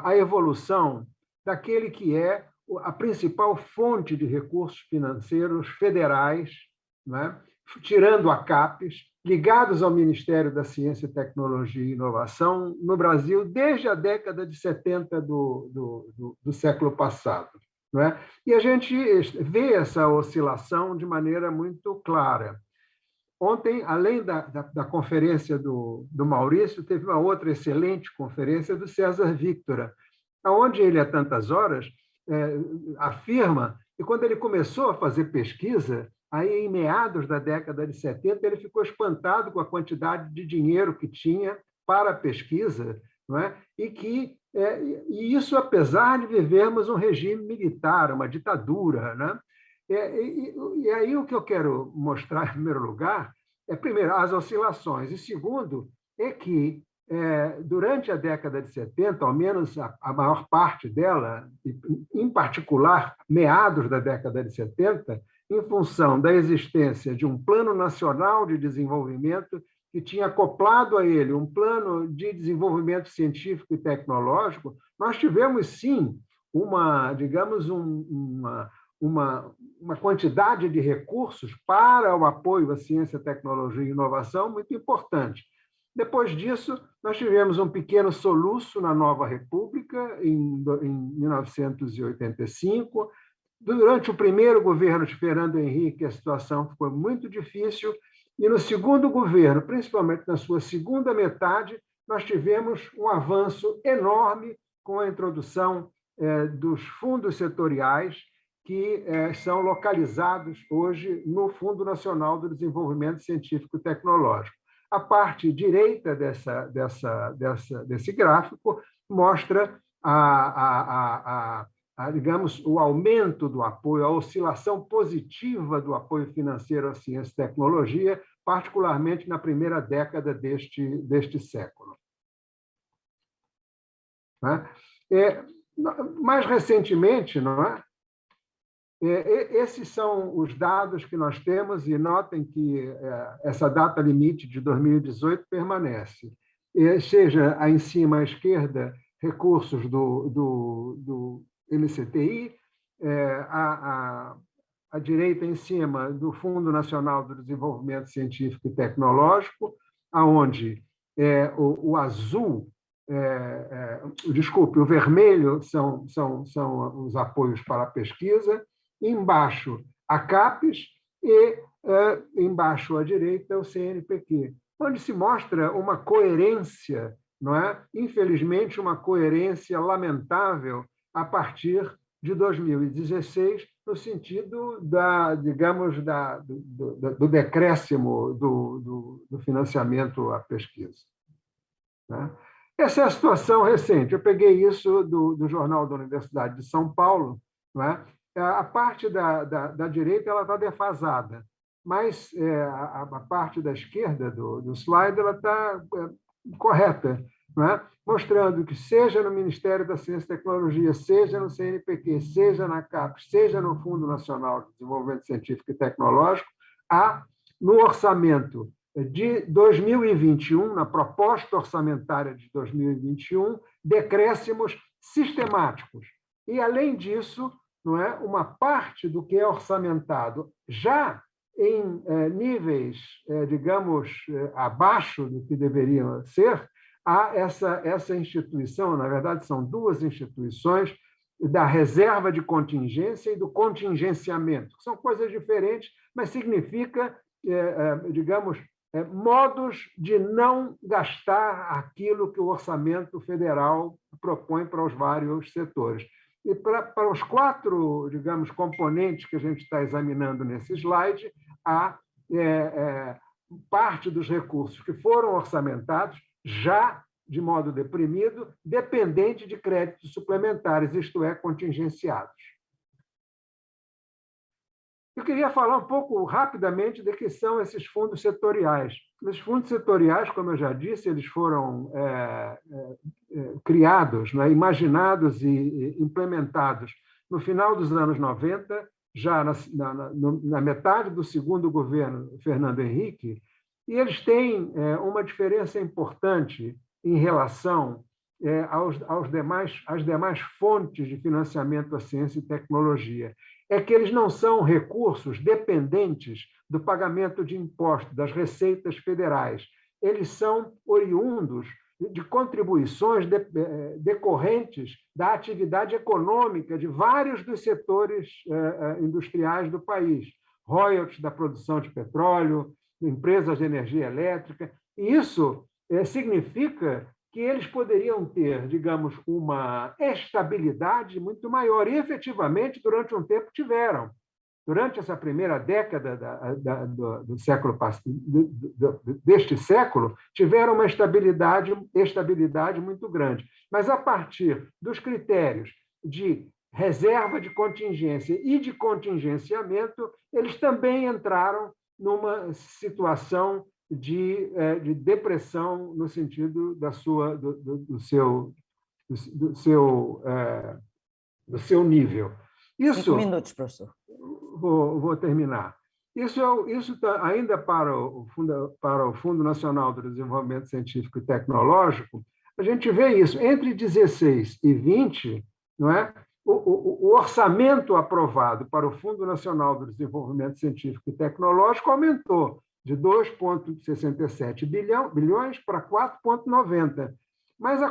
Speaker 5: a evolução daquele que é a principal fonte de recursos financeiros federais, né, tirando a CAPES, ligados ao Ministério da Ciência, Tecnologia e Inovação no Brasil desde a década de 70 do século passado. Não é? E a gente vê essa oscilação de maneira muito clara. Ontem, além da conferência do Maurício, teve uma outra excelente conferência do César Victora, onde ele, há tantas horas, afirma que, quando ele começou a fazer pesquisa, aí, em meados da década de 70, ele ficou espantado com a quantidade de dinheiro que tinha para a pesquisa, não é? E isso apesar de vivermos um regime militar, uma ditadura, né? E aí o que eu quero mostrar, em primeiro lugar, é, primeiro, as oscilações, e segundo, é que, durante a década de 70, ao menos a maior parte dela, em particular, meados da década de 70, em função da existência de um Plano Nacional de Desenvolvimento que tinha acoplado a ele um plano de desenvolvimento científico e tecnológico, nós tivemos, sim, digamos, uma quantidade de recursos para o apoio à ciência, tecnologia e inovação muito importante. Depois disso, nós tivemos um pequeno soluço na Nova República, em 1985. Durante o primeiro governo de Fernando Henrique, a situação ficou muito difícil, e no segundo governo, principalmente na sua segunda metade, nós tivemos um avanço enorme com a introdução dos fundos setoriais, que são localizados hoje no Fundo Nacional do Desenvolvimento Científico e Tecnológico. A parte direita desse gráfico mostra digamos, o aumento do apoio, a oscilação positiva do apoio financeiro à ciência e tecnologia, particularmente na primeira década deste século. Mais recentemente, não é? Esses são os dados que nós temos, e notem que essa data limite de 2018 permanece. Seja em cima à esquerda, recursos do NCTI, à direita em cima do Fundo Nacional do Desenvolvimento Científico e Tecnológico, aonde o azul, desculpe, o vermelho são os apoios para a pesquisa, embaixo a CAPES e embaixo à direita o CNPq, onde se mostra uma coerência, não é? Infelizmente, uma coerência lamentável a partir de 2016, no sentido digamos, do decréscimo do financiamento à pesquisa. Né? Essa é a situação recente. Eu peguei isso do Jornal da Universidade de São Paulo. Não é? A parte da direita ela está defasada, mas a parte da esquerda do slide ela está correta, não é? Mostrando que, seja no Ministério da Ciência e Tecnologia, seja no CNPq, seja na CAPES, seja no Fundo Nacional de Desenvolvimento Científico e Tecnológico, há, no orçamento de 2021, na proposta orçamentária de 2021, decréscimos sistemáticos. E, além disso, não é, uma parte do que é orçamentado já em níveis, digamos, abaixo do que deveriam ser, há essa instituição, na verdade, são duas instituições, da reserva de contingência e do contingenciamento. São coisas diferentes, mas significa, digamos, modos de não gastar aquilo que o orçamento federal propõe para os vários setores. E para os quatro, digamos, componentes que a gente está examinando nesse slide, há parte dos recursos que foram orçamentados já de modo deprimido, dependente de créditos suplementares, isto é, contingenciados. Eu queria falar um pouco rapidamente de que são esses fundos setoriais. Os fundos setoriais, como eu já disse, eles foram criados, né, imaginados e implementados no final dos anos 90, já na metade do segundo governo Fernando Henrique, e eles têm uma diferença importante em relação às demais fontes de financiamento à ciência e tecnologia. É que eles não são recursos dependentes do pagamento de impostos, das receitas federais. Eles são oriundos de contribuições decorrentes da atividade econômica de vários dos setores industriais do país. Royalties da produção de petróleo, empresas de energia elétrica. E isso significa que eles poderiam ter, digamos, uma estabilidade muito maior. E, efetivamente, durante um tempo tiveram. Durante essa primeira década do século deste século, tiveram uma estabilidade muito grande. Mas, a partir dos critérios de reserva de contingência e de contingenciamento, eles também entraram numa situação de depressão no sentido do seu nível. Isso,
Speaker 2: 5 minutos, professor.
Speaker 5: Vou terminar. Isso ainda para o Fundo Nacional do Desenvolvimento Científico e Tecnológico, a gente vê isso. Entre 16 e 20, não é? O orçamento aprovado para o Fundo Nacional do Desenvolvimento Científico e Tecnológico aumentou de 2,67 bilhões para 4,90. Mas a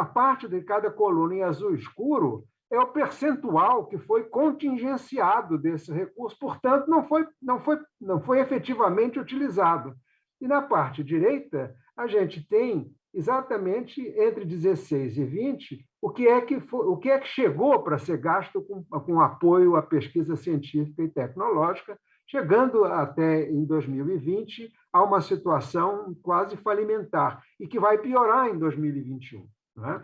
Speaker 5: parte de cada coluna em azul escuro é o percentual que foi contingenciado desse recurso, portanto, não foi efetivamente utilizado. E na parte direita, a gente tem exatamente entre 16 e 20, o que é que chegou para ser gasto com apoio à pesquisa científica e tecnológica, chegando até em 2020 a uma situação quase falimentar, e que vai piorar em 2021. Não é?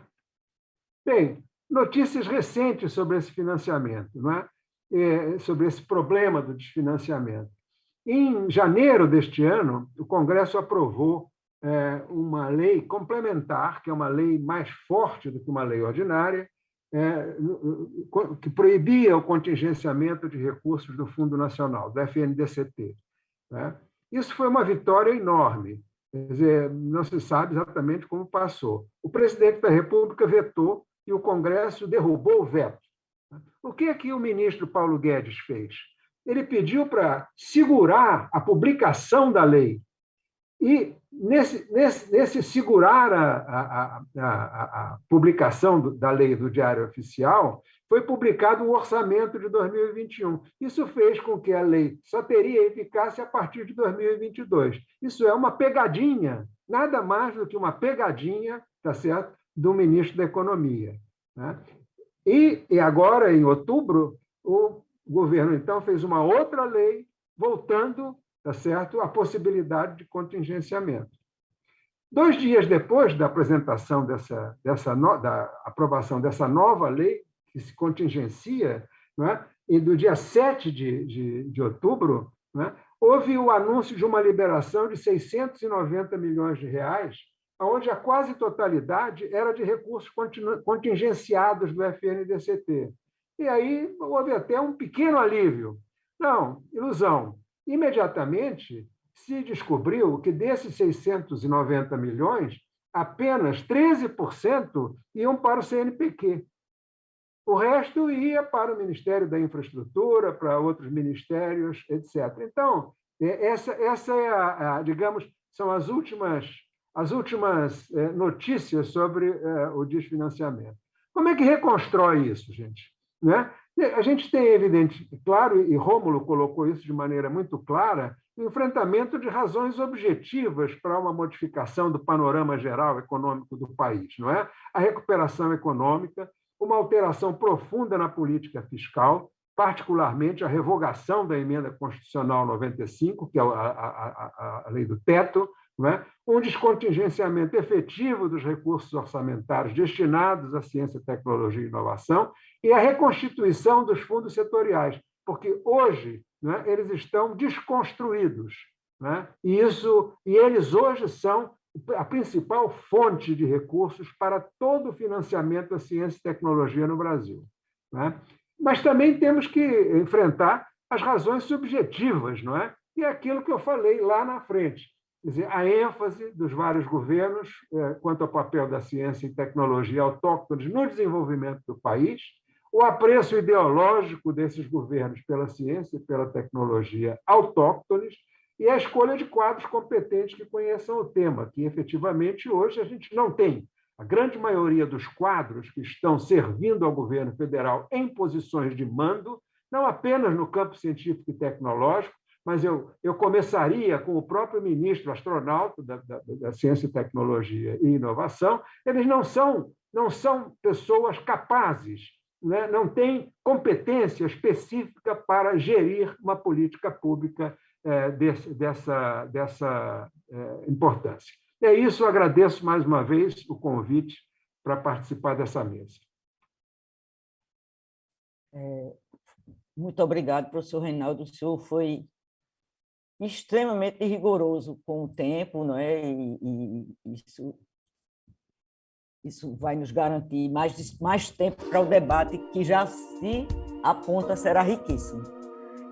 Speaker 5: Bem, notícias recentes sobre esse financiamento, não é? Sobre esse problema do desfinanciamento. Em janeiro deste ano, o Congresso aprovou uma lei complementar, que é uma lei mais forte do que uma lei ordinária, que proibia o contingenciamento de recursos do Fundo Nacional, do FNDCT. Né? Isso foi uma vitória enorme. Quer dizer, não se sabe exatamente como passou. O presidente da República vetou e o Congresso derrubou o veto. O que é que o ministro Paulo Guedes fez? Ele pediu para segurar a publicação da lei. E, nesse segurar a publicação da lei do Diário Oficial, foi publicado o orçamento de 2021. Isso fez com que a lei só teria eficácia a partir de 2022. Isso é uma pegadinha, nada mais do que uma pegadinha, tá certo, do ministro da Economia. Né? E agora, em outubro, o governo, então, fez uma outra lei voltando, tá certo, a possibilidade de contingenciamento. 2 dias depois da apresentação da aprovação dessa nova lei, que se contingencia, não é? E do dia 7 de outubro, não é? Houve o anúncio de uma liberação de 690 milhões de reais, onde a quase totalidade era de recursos contingenciados do FNDCT. E aí houve até um pequeno alívio. Não, ilusão. Imediatamente se descobriu que desses 690 milhões, apenas 13% iam para o CNPq. O resto ia para o Ministério da Infraestrutura, para outros ministérios, etc. Então, essa é digamos, são as últimas notícias sobre o desfinanciamento. Como é que reconstrói isso, gente? Né? A gente tem, evidente, claro, e Rômulo colocou isso de maneira muito clara, o enfrentamento de razões objetivas para uma modificação do panorama geral econômico do país, não é? A recuperação econômica, uma alteração profunda na política fiscal, particularmente a revogação da emenda constitucional 95, que é a lei do teto, não é? Um descontingenciamento efetivo dos recursos orçamentários destinados à ciência, tecnologia e inovação e a reconstituição dos fundos setoriais, porque hoje, não é, eles estão desconstruídos, não é? E eles hoje são a principal fonte de recursos para todo o financiamento da ciência e tecnologia no Brasil. Não é? Mas também temos que enfrentar as razões subjetivas, não é? E é aquilo que eu falei lá na frente. Quer dizer, a ênfase dos vários governos quanto ao papel da ciência e tecnologia autóctones no desenvolvimento do país, o apreço ideológico desses governos pela ciência e pela tecnologia autóctones e a escolha de quadros competentes que conheçam o tema, que efetivamente hoje a gente não tem. A grande maioria dos quadros que estão servindo ao governo federal em posições de mando, não apenas no campo científico e tecnológico, mas eu começaria com o próprio ministro astronauta da Ciência, Tecnologia e Inovação. Eles não são pessoas capazes, né? Não têm competência específica para gerir uma política pública dessa importância. É isso, agradeço mais uma vez o convite para participar dessa mesa.
Speaker 2: Muito obrigado, professor Reinaldo. O senhor foi extremamente rigoroso com o tempo, não é? E isso vai nos garantir mais tempo para o debate, que já se aponta será riquíssimo.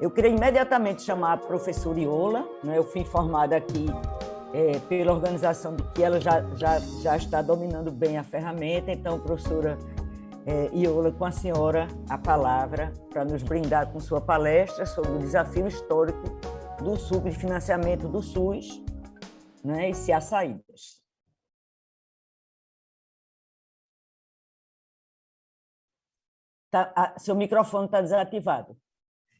Speaker 2: Eu queria imediatamente chamar a professora Iola, né? Eu fui informada aqui pela organização de que ela já está dominando bem a ferramenta, então, professora Iola, com a senhora a palavra para nos brindar com sua palestra sobre o desafio histórico do subfinanciamento do SUS, né, e se há saídas. Seu microfone está desativado.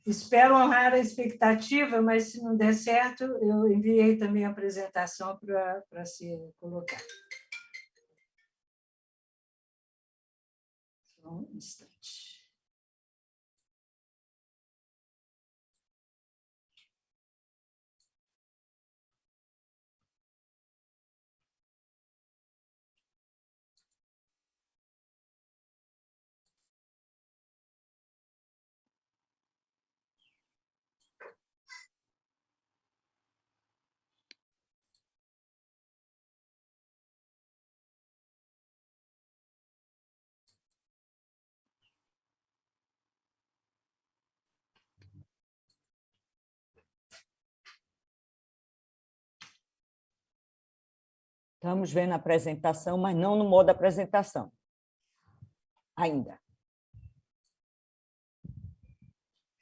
Speaker 4: Espero honrar a expectativa, mas se não der certo, eu enviei também a apresentação para ser colocada. Um instante.
Speaker 2: Estamos vendo a apresentação, mas não no modo apresentação. Ainda.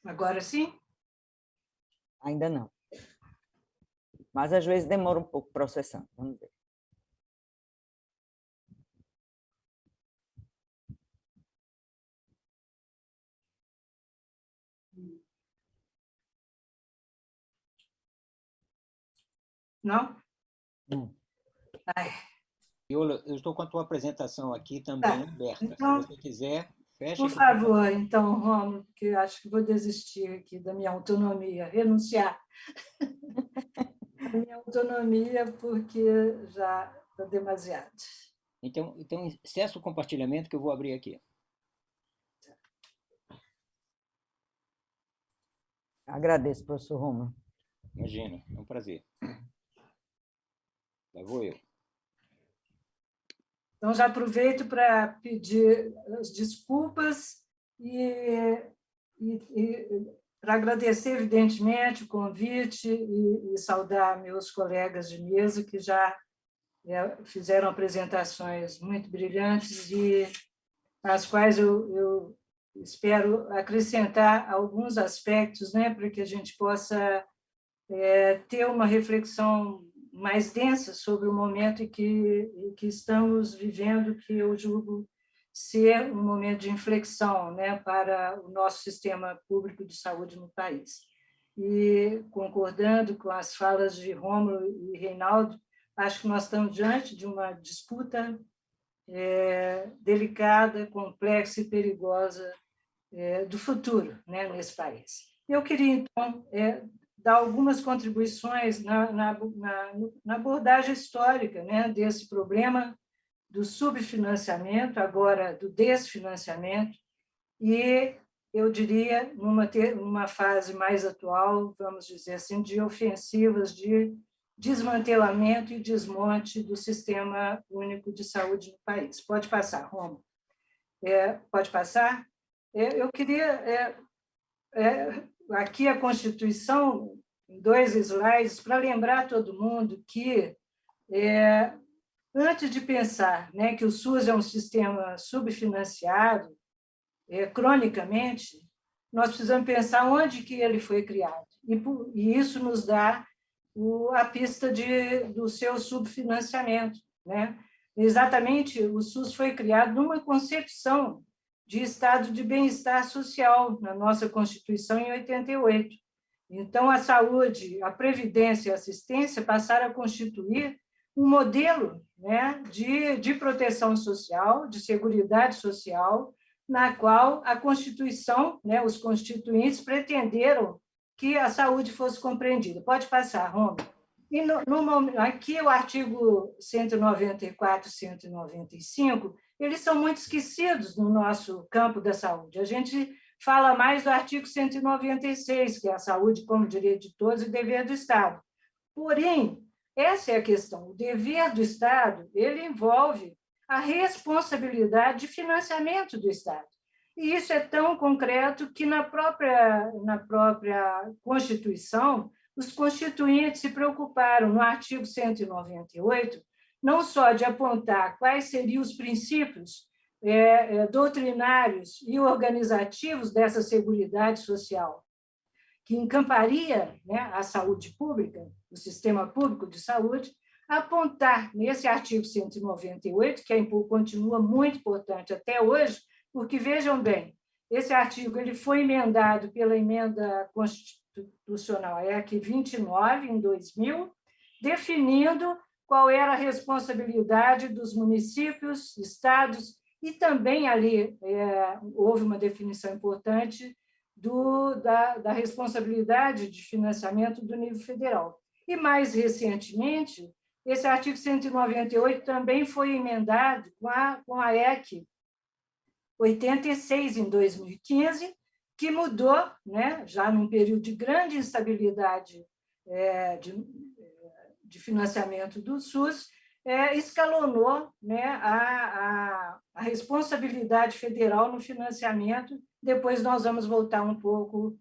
Speaker 4: Agora sim?
Speaker 2: Ainda não. Mas às vezes demora um pouco processando. Vamos ver.
Speaker 4: Não?
Speaker 2: Não.
Speaker 4: Ai.
Speaker 3: Eu estou com a tua apresentação aqui também aberta.
Speaker 4: Então,
Speaker 3: se você quiser, fecha.
Speaker 4: Por favor, então, Rômulo, porque eu acho que vou desistir aqui da minha autonomia, renunciar à minha autonomia, porque já está demasiado.
Speaker 3: Então, cessa o compartilhamento que eu vou abrir aqui.
Speaker 2: Agradeço, professor Rômulo.
Speaker 3: Imagina, é um prazer. Lá vou eu.
Speaker 4: Então, já aproveito para pedir as desculpas e para agradecer, evidentemente, o convite e saudar meus colegas de mesa que já fizeram apresentações muito brilhantes e às quais eu espero acrescentar alguns aspectos, né, para que a gente possa ter uma reflexão mais densa sobre o momento em que estamos vivendo, que eu julgo ser um momento de inflexão, né, para o nosso sistema público de saúde no país. E, concordando com as falas de Rômulo e Reinaldo, acho que nós estamos diante de uma disputa delicada, complexa e perigosa do futuro, né, nesse país. Eu queria, então, dar algumas contribuições na abordagem histórica, né, desse problema do subfinanciamento, agora do desfinanciamento, e, eu diria, numa fase mais atual, vamos dizer assim, de ofensivas de desmantelamento e desmonte do Sistema Único de Saúde no país. Pode passar, Rômulo. Pode passar? Eu queria... aqui a Constituição, em 2 slides, para lembrar todo mundo que, antes de pensar, né, que o SUS é um sistema subfinanciado, cronicamente, nós precisamos pensar onde que ele foi criado. E isso nos dá a pista do seu subfinanciamento, né? Exatamente, o SUS foi criado numa concepção de estado de bem-estar social na nossa Constituição em 88. Então, a saúde, a previdência e a assistência passaram a constituir um modelo, né, de proteção social, de seguridade social, na qual a Constituição, né, os constituintes pretenderam que a saúde fosse compreendida. Pode passar, Rômulo. E aqui o artigo 194 e 195, eles são muito esquecidos no nosso campo da saúde. A gente fala mais do artigo 196, que é a saúde como direito de todos e dever do Estado. Porém, essa é a questão. O dever do Estado, ele envolve a responsabilidade de financiamento do Estado. E isso é tão concreto que na própria Constituição, os constituintes se preocuparam, no artigo 198, não só de apontar quais seriam os princípios doutrinários e organizativos dessa seguridade social, que encamparia, né, a saúde pública, o sistema público de saúde, apontar nesse artigo 198, que continua muito importante até hoje, porque, vejam bem, esse artigo ele foi emendado pela emenda constitucional EC 29, em 2000, definindo qual era a responsabilidade dos municípios, estados e também ali houve uma definição importante da responsabilidade de financiamento do nível federal. E, mais recentemente, esse artigo 198 também foi emendado com a EC 86, em 2015, que mudou, né, já num período de grande instabilidade de financiamento do SUS, escalonou, né, a responsabilidade federal no financiamento. Depois nós vamos voltar um pouco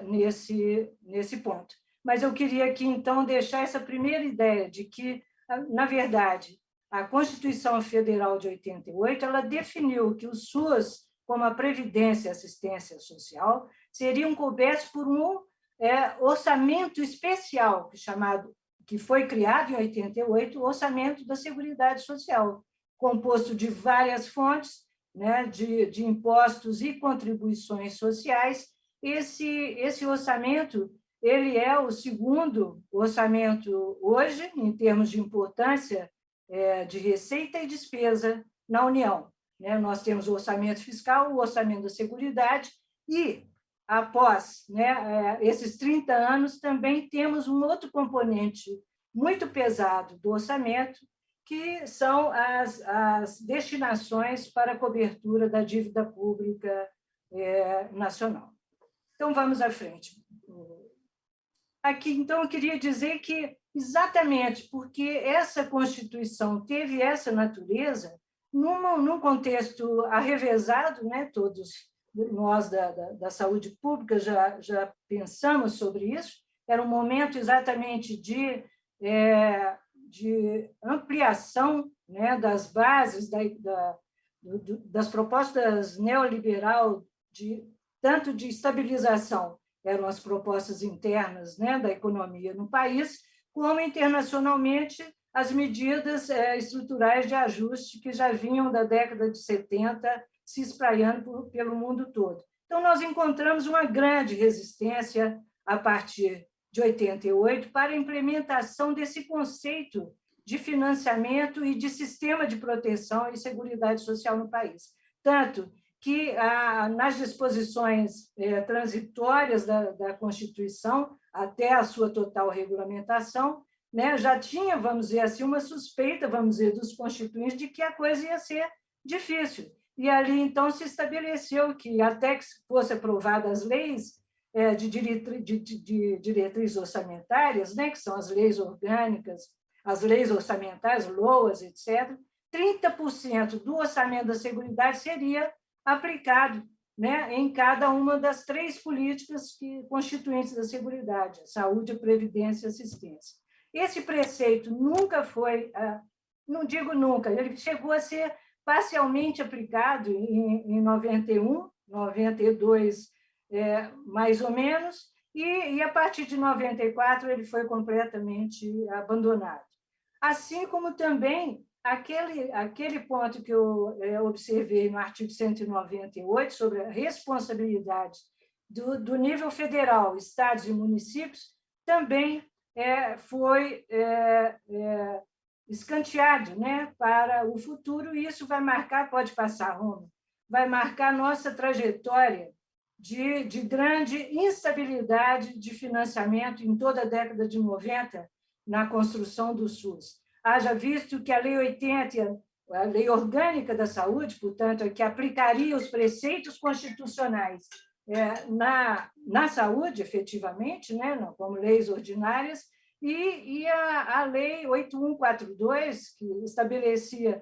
Speaker 4: nesse ponto. Mas eu queria aqui, então, deixar essa primeira ideia de que, na verdade, a Constituição Federal de 88, ela definiu que o SUS, como a Previdência e Assistência Social, seriam cobertos por um orçamento especial, que foi criado em 88, o Orçamento da Seguridade Social, composto de várias fontes, né, de impostos e contribuições sociais. Esse orçamento ele é o segundo orçamento hoje, em termos de importância de receita e despesa na União. Nós temos o orçamento fiscal, o orçamento da Seguridade, e, após esses 30 anos, também temos um outro componente muito pesado do orçamento, que são as destinações para a cobertura da dívida pública nacional. Então, vamos à frente. Aqui, então, eu queria dizer que, exatamente porque essa Constituição teve essa natureza, num contexto arrevezado, né, todos nós da saúde pública já pensamos sobre isso, era um momento exatamente de ampliação, né, das bases das propostas neoliberal, tanto de estabilização, eram as propostas internas, né, da economia no país, como internacionalmente as medidas estruturais de ajuste que já vinham da década de 70 se espraiando pelo mundo todo. Então, nós encontramos uma grande resistência a partir de 88 para a implementação desse conceito de financiamento e de sistema de proteção e seguridade social no país. Tanto que, nas disposições transitórias da Constituição, até a sua total regulamentação, né, já tinha, vamos dizer assim, uma suspeita, vamos dizer, dos constituintes de que a coisa ia ser difícil. E ali, então, se estabeleceu que, até que fossem aprovadas as leis de diretrizes orçamentárias, né, que são as leis orgânicas, as leis orçamentárias, LOAS, etc., 30% do orçamento da Seguridade seria aplicado, né, em cada uma das 3 políticas constituintes da Seguridade: saúde, previdência e assistência. Esse preceito nunca foi, não digo nunca, ele chegou a ser parcialmente aplicado em 91, 92, mais ou menos, e a partir de 94 ele foi completamente abandonado. Assim como também aquele ponto que eu observei no artigo 198 sobre a responsabilidade do nível federal, estados e municípios, também foi escanteado, né, para o futuro, e isso vai marcar, pode passar, Roma, vai marcar nossa trajetória de grande instabilidade de financiamento em toda a década de 90 na construção do SUS. Haja visto que a Lei 80, a Lei Orgânica da Saúde, portanto, que aplicaria os preceitos constitucionais na saúde, efetivamente, né, como leis ordinárias, e a Lei 8142, que estabelecia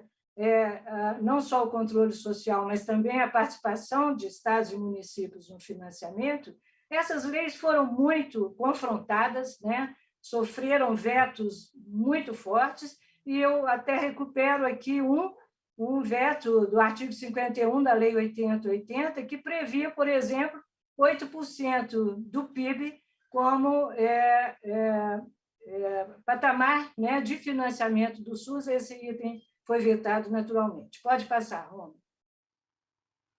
Speaker 4: não só o controle social, mas também a participação de estados e municípios no financiamento. Essas leis foram muito confrontadas, né, sofreram vetos muito fortes, e eu até recupero aqui um veto do artigo 51 da Lei 8080, que previa, por exemplo, 8% do PIB como patamar, né, de financiamento do SUS. Esse item foi vetado naturalmente. Pode passar, Roma.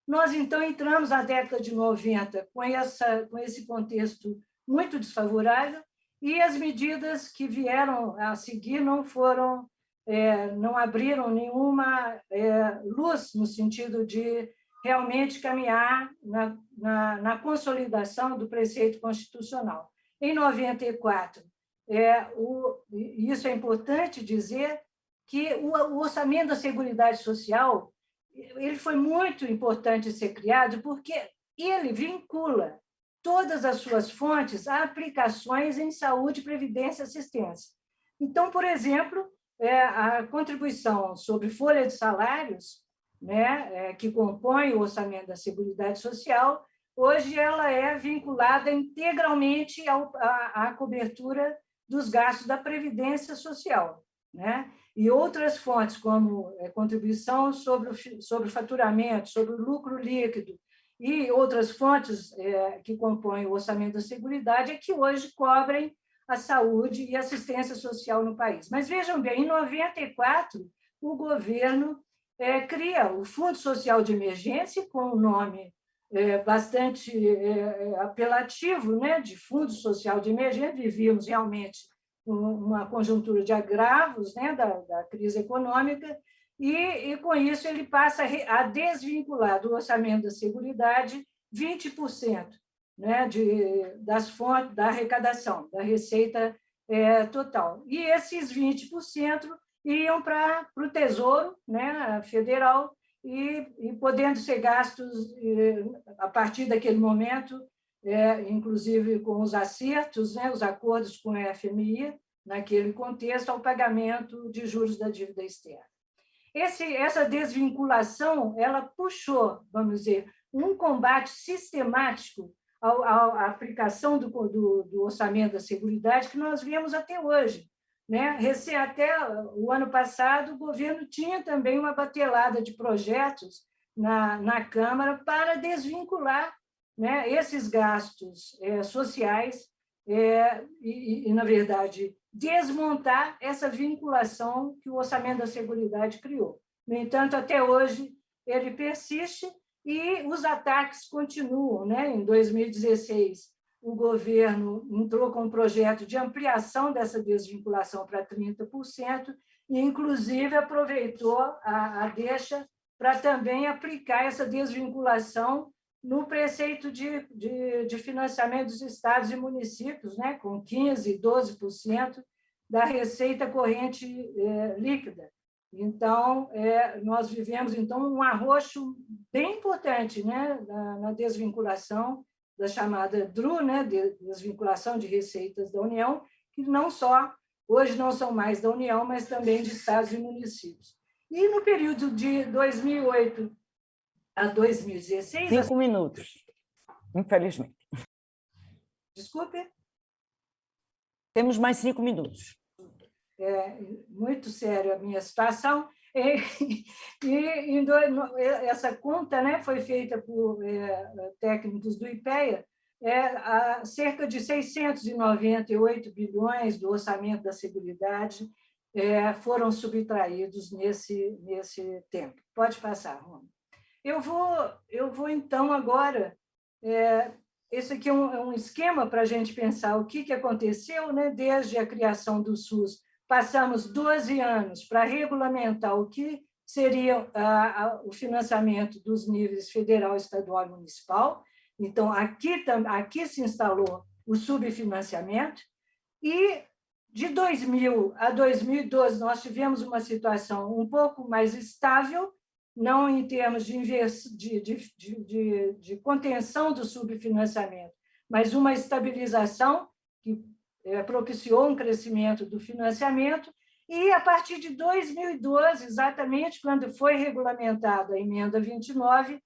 Speaker 4: Nós, então, entramos na década de 90 com esse contexto muito desfavorável, e as medidas que vieram a seguir não foram não abriram nenhuma luz no sentido de realmente caminhar na consolidação do preceito constitucional. Em 94, isso é importante dizer, que o orçamento da Seguridade Social ele foi muito importante ser criado porque ele vincula todas as suas fontes a aplicações em saúde, previdência e assistência. Então, por exemplo, a contribuição sobre folha de salários, né, que compõe o orçamento da Seguridade Social, hoje ela é vinculada integralmente à cobertura dos gastos da Previdência Social, né? E outras fontes, como contribuição sobre o faturamento, sobre o lucro líquido, e outras fontes que compõem o orçamento da Seguridade, é que hoje cobrem a saúde e assistência social no país. Mas vejam bem, em 94, o governo cria o Fundo Social de Emergência, com um nome bastante apelativo, né, de Fundo Social de Emergência. Vivíamos realmente uma conjuntura de agravos, né, da crise econômica, e com isso ele passa a desvincular do orçamento da Seguridade 20%, né, das fontes da arrecadação, da receita total. E esses 20% iam para o Tesouro, né, Federal, e podendo ser gastos a partir daquele momento, inclusive com os acertos, né, os acordos com a FMI, naquele contexto, ao pagamento de juros da dívida externa. Essa desvinculação, ela puxou, vamos dizer, um combate sistemático à aplicação do orçamento da Seguridade que nós vemos até hoje, né? Até o ano passado, o governo tinha também uma batelada de projetos na Câmara para desvincular, né, esses gastos sociais e, na verdade, desmontar essa vinculação que o orçamento da Seguridade criou. No entanto, até hoje, ele persiste e os ataques continuam, né? Em 2016, o governo entrou com um projeto de ampliação dessa desvinculação para 30% e, inclusive, aproveitou a deixa para também aplicar essa desvinculação no preceito de financiamento dos estados e municípios, né, com 15%, 12% da receita corrente líquida. Então, nós vivemos então um arroxo bem importante, né, na desvinculação da chamada DRU, né, desvinculação de receitas da União, que hoje não são mais da União, mas também de estados e municípios. E no período de 2008 a 2016...
Speaker 2: 5 minutos, infelizmente.
Speaker 4: Desculpe?
Speaker 2: Temos mais 5 minutos.
Speaker 4: Muito séria a minha situação. Essa conta, né, foi feita por técnicos do IPEA, cerca de 698 bilhões do orçamento da Seguridade foram subtraídos nesse tempo. Pode passar, Roma. Eu vou então, agora... Esse aqui é um esquema para a gente pensar o que aconteceu, né, desde a criação do SUS. Passamos 12 anos para regulamentar o que seria o financiamento dos níveis federal, estadual e municipal. Então, aqui se instalou o subfinanciamento. E de 2000 a 2012, nós tivemos uma situação um pouco mais estável, não em termos de contenção do subfinanciamento, mas uma estabilização que propiciou um crescimento do financiamento, e a partir de 2012, exatamente quando foi regulamentada a emenda 29,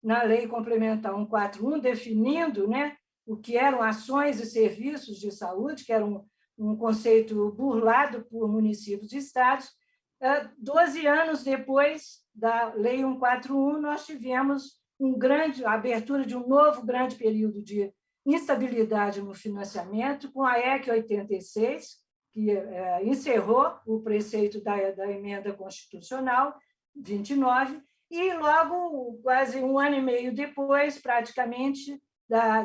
Speaker 4: na Lei Complementar 141, definindo, né, o que eram ações e serviços de saúde, que era um conceito burlado por municípios e estados. 12 anos depois da Lei 141, nós tivemos a abertura de um novo grande período de instabilidade no financiamento, com a EC 86, que encerrou o preceito da emenda constitucional 29, e logo, quase um ano e meio depois, praticamente,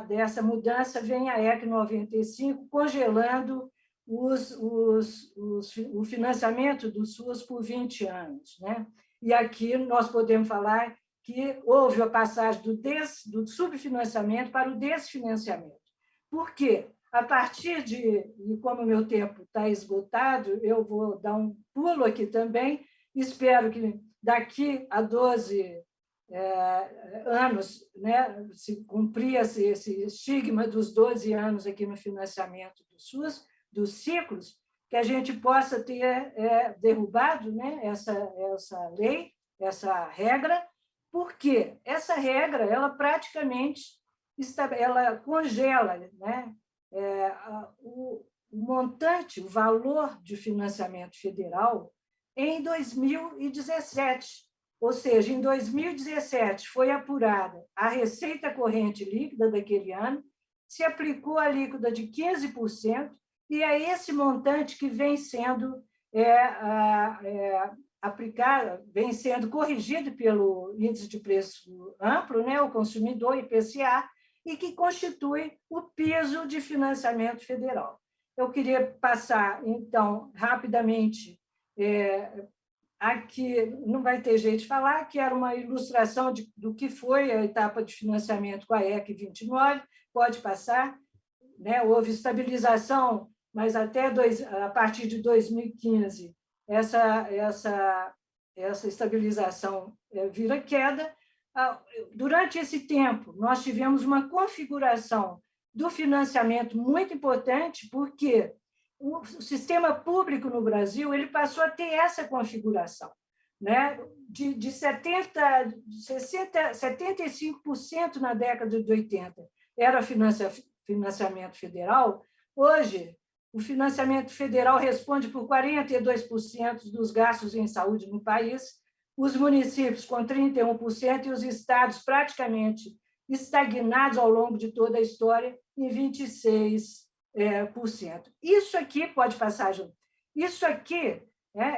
Speaker 4: dessa mudança, vem a EC 95, congelando o financiamento do SUS por 20 anos, né? E aqui nós podemos falar que houve a passagem do subfinanciamento para o desfinanciamento. Por quê? A partir e como o meu tempo está esgotado, eu vou dar um pulo aqui também, espero que daqui a 12 anos, né, se cumprir esse estigma dos 12 anos aqui no financiamento do SUS, dos ciclos, que a gente possa ter derrubado, né, essa lei, essa regra, porque essa regra ela praticamente ela congela, né, o montante, o valor de financiamento federal em 2017. Ou seja, em 2017 foi apurada a receita corrente líquida daquele ano, se aplicou a alíquota de 15%, e é esse montante que vem sendo aplicado, vem sendo corrigido pelo índice de preço amplo, né, o consumidor, IPCA, e que constitui o piso de financiamento federal. Eu queria passar, então, rapidamente, aqui não vai ter jeito de falar, que era uma ilustração do que foi a etapa de financiamento com a EC 29, pode passar, né? Houve estabilização, mas até a partir de 2015, essa estabilização vira queda. Durante esse tempo, nós tivemos uma configuração do financiamento muito importante, porque o sistema público no Brasil ele passou a ter essa configuração, né? De 75% na década de 80 era financiamento federal. Hoje, o financiamento federal responde por 42% dos gastos em saúde no país, os municípios com 31% e os estados praticamente estagnados ao longo de toda a história em 26%. Isso aqui pode passar, Ju. Isso aqui,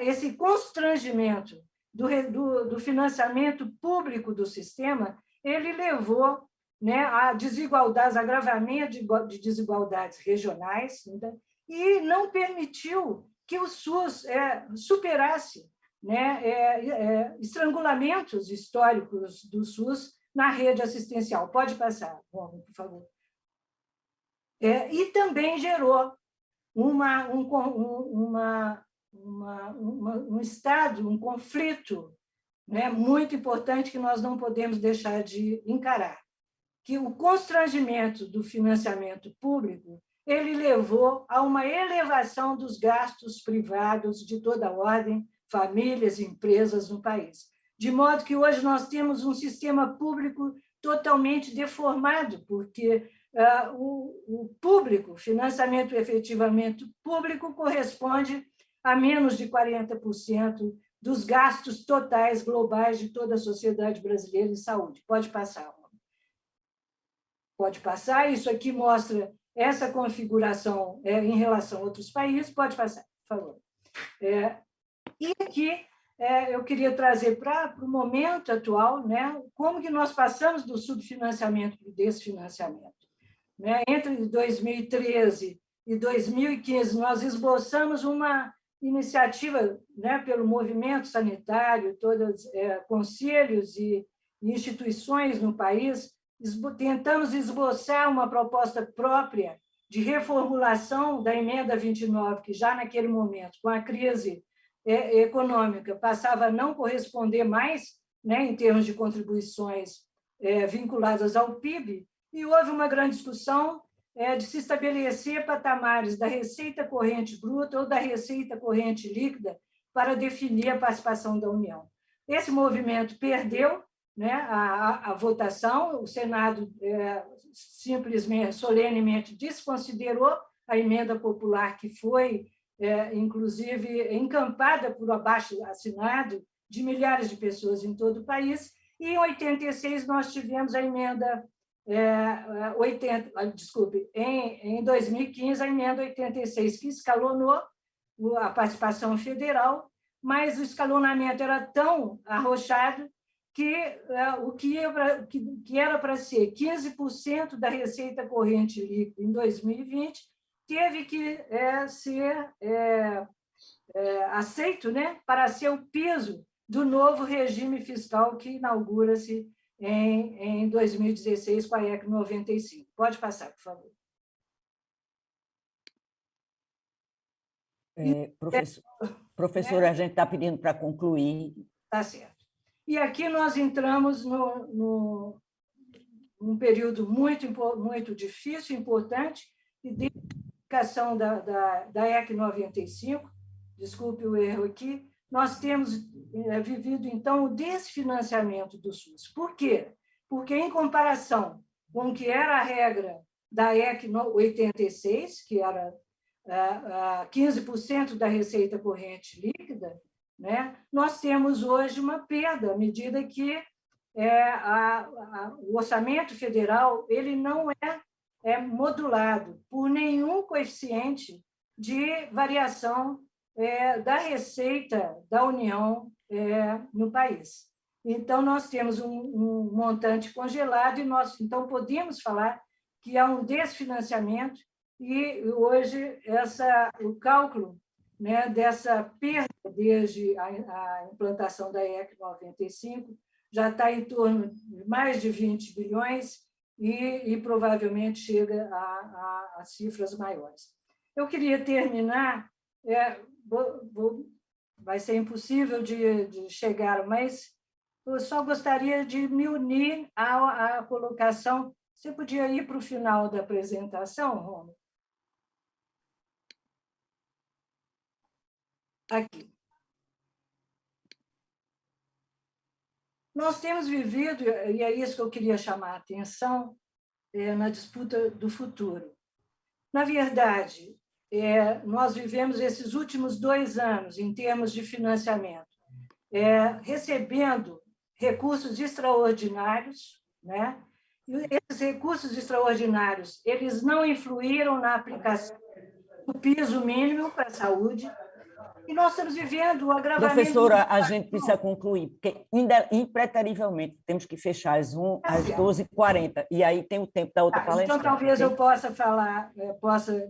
Speaker 4: esse constrangimento do financiamento público do sistema, ele levou, né, a desigualdades, agravamento de desigualdades regionais, né, e não permitiu que o SUS superasse, né, estrangulamentos históricos do SUS na rede assistencial. Pode passar, Romulo, por favor. E também gerou um estado, um conflito, né, muito importante que nós não podemos deixar de encarar, que o constrangimento do financiamento público ele levou a uma elevação dos gastos privados de toda ordem, famílias e empresas no país. De modo que hoje nós temos um sistema público totalmente deformado, porque o público, financiamento efetivamente público, corresponde a menos de 40% dos gastos totais globais de toda a sociedade brasileira em saúde. Pode passar. Pode passar. Isso aqui mostra essa configuração em relação a outros países. Pode passar, por favor. E aqui eu queria trazer para o momento atual, né, como que nós passamos do subfinanciamento para o desfinanciamento. Né? Entre 2013 e 2015, nós esboçamos uma iniciativa, né, pelo movimento sanitário, todos conselhos e instituições no país, tentamos esboçar uma proposta própria de reformulação da emenda 29, que já naquele momento, com a crise econômica, passava a não corresponder mais, né, em termos de contribuições vinculadas ao PIB, e houve uma grande discussão de se estabelecer patamares da receita corrente bruta ou da receita corrente líquida para definir a participação da União. Esse movimento perdeu, né, a votação, o Senado simplesmente, solenemente desconsiderou a emenda popular que foi, inclusive, encampada por abaixo-assinado de milhares de pessoas em todo o país, e em 86 nós tivemos a emenda em 2015, a emenda 86, que escalonou a participação federal, mas o escalonamento era tão arrochado que o que era para ser 15% da receita corrente líquida em 2020 teve que ser aceito, né, para ser o peso do novo regime fiscal que inaugura-se em 2016 com a EC 95. Pode passar, por favor.
Speaker 2: Professora, a gente está pedindo para concluir.
Speaker 4: Tá certo. E aqui nós entramos num período muito difícil, importante, e de aplicação da EC 95, desculpe o erro aqui, nós temos vivido, então, o desfinanciamento do SUS. Por quê? Porque, em comparação com o que era a regra da EC 86, que era 15% da receita corrente líquida, né, nós temos hoje uma perda, à medida que o orçamento federal ele não é modulado por nenhum coeficiente de variação da receita da União no país. Então, nós temos um montante congelado e nós, então, podemos falar que há um desfinanciamento e, hoje, o cálculo, né, dessa perda desde a implantação da EC 95 já está em torno de mais de 20 bilhões e provavelmente chega a cifras maiores. Eu queria terminar, vai ser impossível de chegar, mas eu só gostaria de me unir à colocação. Você podia ir para o final da apresentação, Rômulo? Aqui. Nós temos vivido, e é isso que eu queria chamar a atenção, na disputa do futuro. Na verdade, nós vivemos esses últimos 2 anos, em termos de financiamento, recebendo recursos extraordinários, né? E esses recursos extraordinários, eles não influíram na aplicação do piso mínimo para a saúde, e nós estamos vivendo o agravamento...
Speaker 2: Professora, a gente precisa concluir, porque ainda impreterivelmente temos que fechar às 12h40, e aí tem o tempo da outra palestra.
Speaker 4: Então, talvez eu possa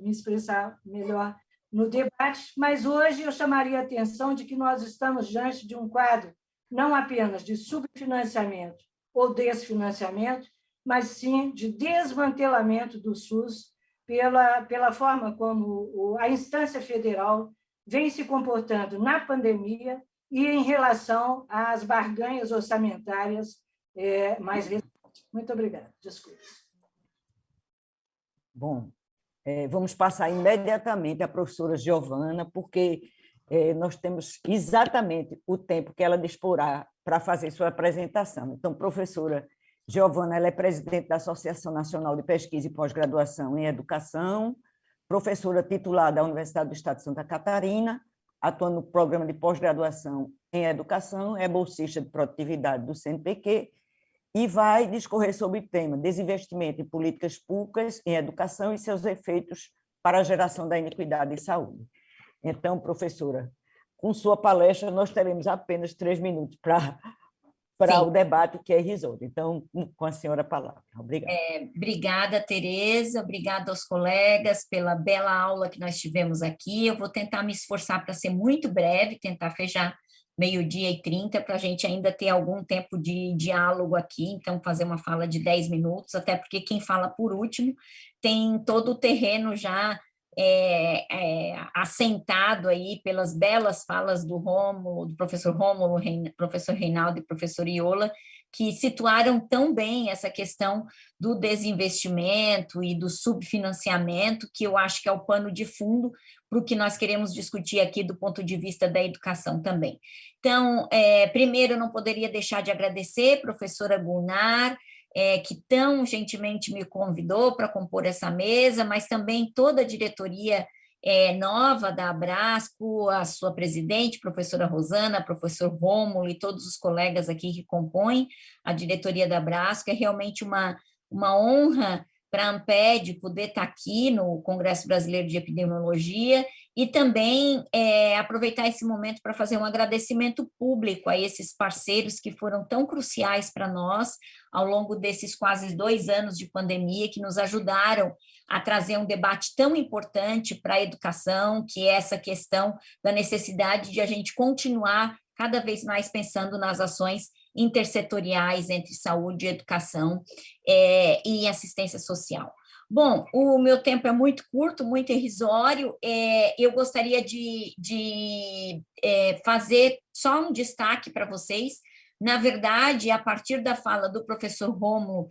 Speaker 4: me expressar melhor no debate, mas hoje eu chamaria a atenção de que nós estamos diante de um quadro não apenas de subfinanciamento ou desfinanciamento, mas sim de desmantelamento do SUS pela forma como a instância federal vem se comportando na pandemia e em relação às barganhas orçamentárias mais recentes. Muito obrigada. Desculpe.
Speaker 2: Bom, vamos passar imediatamente à professora Giovana, porque nós temos exatamente o tempo que ela disporá para fazer sua apresentação. Então, professora Giovana, ela é presidente da Associação Nacional de Pesquisa e Pós-Graduação em Educação, professora titular da Universidade do Estado de Santa Catarina, atua no programa de pós-graduação em Educação, é bolsista de produtividade do CNPq e vai discorrer sobre o tema desinvestimento em políticas públicas em educação e seus efeitos para a geração da inequidade em saúde. Então, professora, com sua palestra, nós teremos apenas 3 minutos para o debate, que é irrisório. Então, com a senhora a palavra. Obrigada.
Speaker 6: Obrigada, Tereza, obrigada aos colegas pela bela aula que nós tivemos aqui. Eu vou tentar me esforçar para ser muito breve, tentar fechar 12h30, para a gente ainda ter algum tempo de diálogo aqui, então fazer uma fala de 10 minutos, até porque quem fala por último tem todo o terreno já assentado aí pelas belas falas do Rômulo, do professor Rômulo, professor Reinaldo e professor Iola, que situaram tão bem essa questão do desinvestimento e do subfinanciamento, que eu acho que é o pano de fundo para o que nós queremos discutir aqui do ponto de vista da educação também. Então, primeiro, eu não poderia deixar de agradecer, professora Gulnar, que tão gentilmente me convidou para compor essa mesa, mas também toda a diretoria nova da Abrasco, a sua presidente, professora Rosana, professor Rômulo e todos os colegas aqui que compõem a diretoria da Abrasco. É realmente uma honra para a Amped poder estar aqui no Congresso Brasileiro de Epidemiologia e também aproveitar esse momento para fazer um agradecimento público a esses parceiros que foram tão cruciais para nós ao longo desses quase 2 anos de pandemia, que nos ajudaram a trazer um debate tão importante para a educação, que é essa questão da necessidade de a gente continuar cada vez mais pensando nas ações intersetoriais entre saúde, educação e assistência social. Bom, o meu tempo é muito curto, muito irrisório. Eu gostaria de fazer só um destaque para vocês. Na verdade, a partir da fala do professor Rômulo,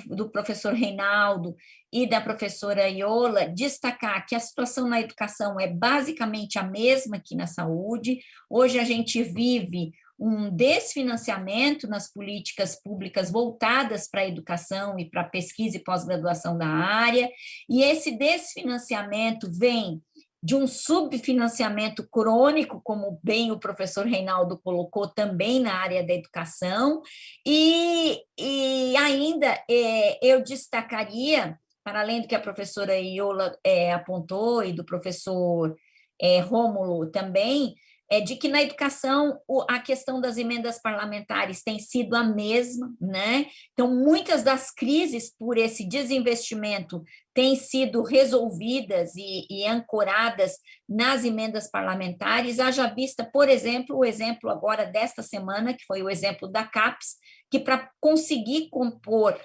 Speaker 6: do professor Reinaldo e da professora Iola, destacar que a situação na educação é basicamente a mesma que na saúde. Hoje a gente vive um desfinanciamento nas políticas públicas voltadas para a educação e para a pesquisa e pós-graduação da área, e esse desfinanciamento vem de um subfinanciamento crônico, como bem o professor Reinaldo colocou, também na área da educação, e ainda eu destacaria, para além do que a professora Iola apontou, e do professor Rômulo também, de que na educação a questão das emendas parlamentares tem sido a mesma, né? Então, muitas das crises por esse desinvestimento têm sido resolvidas e ancoradas nas emendas parlamentares, haja vista, por exemplo, o exemplo agora desta semana, que foi o exemplo da CAPES, que para conseguir compor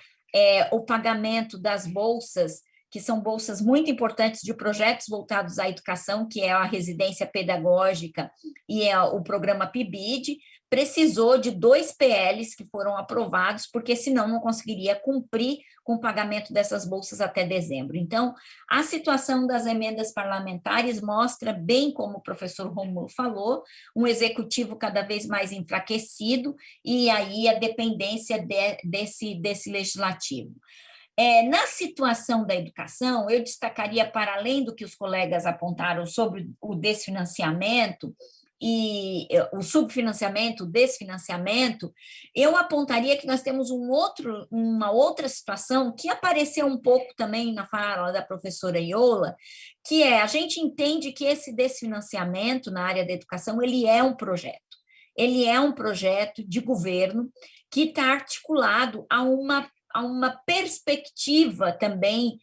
Speaker 6: o pagamento das bolsas, que são bolsas muito importantes de projetos voltados à educação, que é a residência pedagógica e o programa PIBID, precisou de 2 PLs que foram aprovados, porque senão não conseguiria cumprir com o pagamento dessas bolsas até dezembro. Então, a situação das emendas parlamentares mostra bem, como o professor Rômulo falou, um executivo cada vez mais enfraquecido e aí a dependência desse legislativo. Na situação da educação, eu destacaria, para além do que os colegas apontaram sobre o desfinanciamento e o subfinanciamento, o desfinanciamento, eu apontaria que nós temos uma outra situação que apareceu um pouco também na fala da professora Iola, que a gente entende que esse desfinanciamento na área da educação, ele é um projeto de governo que está articulado a uma perspectiva também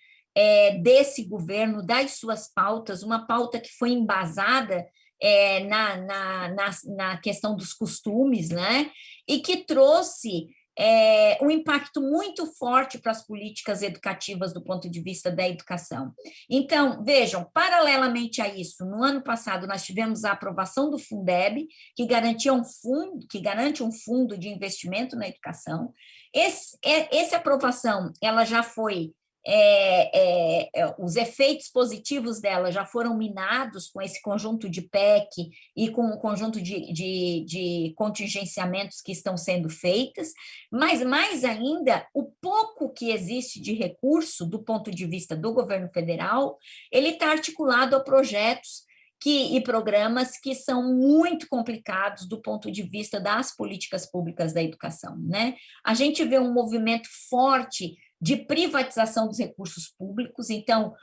Speaker 6: desse governo, das suas pautas, uma pauta que foi embasada na questão dos costumes, né? E que trouxe um impacto muito forte para as políticas educativas do ponto de vista da educação. Então, vejam, paralelamente a isso, no ano passado nós tivemos a aprovação do Fundeb, que garante um fundo de investimento na educação. Essa aprovação, ela já foi, os efeitos positivos dela já foram minados com esse conjunto de PEC e com o conjunto de contingenciamentos que estão sendo feitos, mas mais ainda, o pouco que existe de recurso do ponto de vista do governo federal, ele está articulado a projetos e programas que são muito complicados do ponto de vista das políticas públicas da educação, né? A gente vê um movimento forte de privatização dos recursos públicos. Então,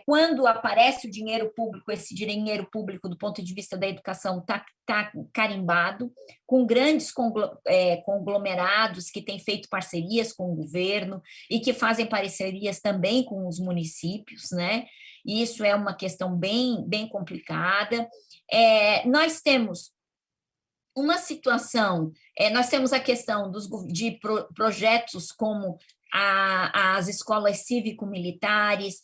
Speaker 6: quando aparece o dinheiro público, esse dinheiro público, do ponto de vista da educação, está carimbado, com grandes conglomerados que têm feito parcerias com o governo e que fazem parcerias também com os municípios, né? E isso é uma questão bem, bem complicada. Nós temos uma situação, nós temos a questão de projetos como as escolas cívico-militares,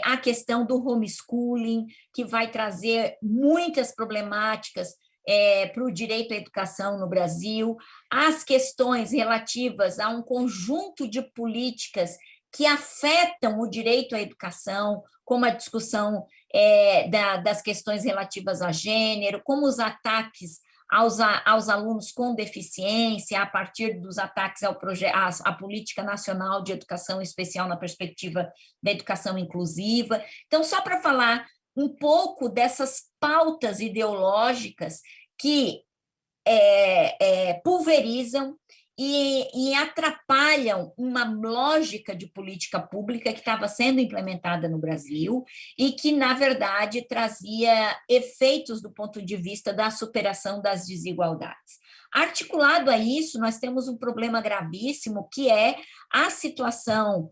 Speaker 6: a questão do homeschooling, que vai trazer muitas problemáticas para o direito à educação no Brasil, as questões relativas a um conjunto de políticas que afetam o direito à educação, como a discussão das questões relativas a gênero, como os ataques aos alunos com deficiência, a partir dos ataques à Política Nacional de Educação Especial na perspectiva da educação inclusiva. Então, só para falar um pouco dessas pautas ideológicas que pulverizam e atrapalham uma lógica de política pública que estava sendo implementada no Brasil e que, na verdade, trazia efeitos do ponto de vista da superação das desigualdades. Articulado a isso, nós temos um problema gravíssimo, que é a situação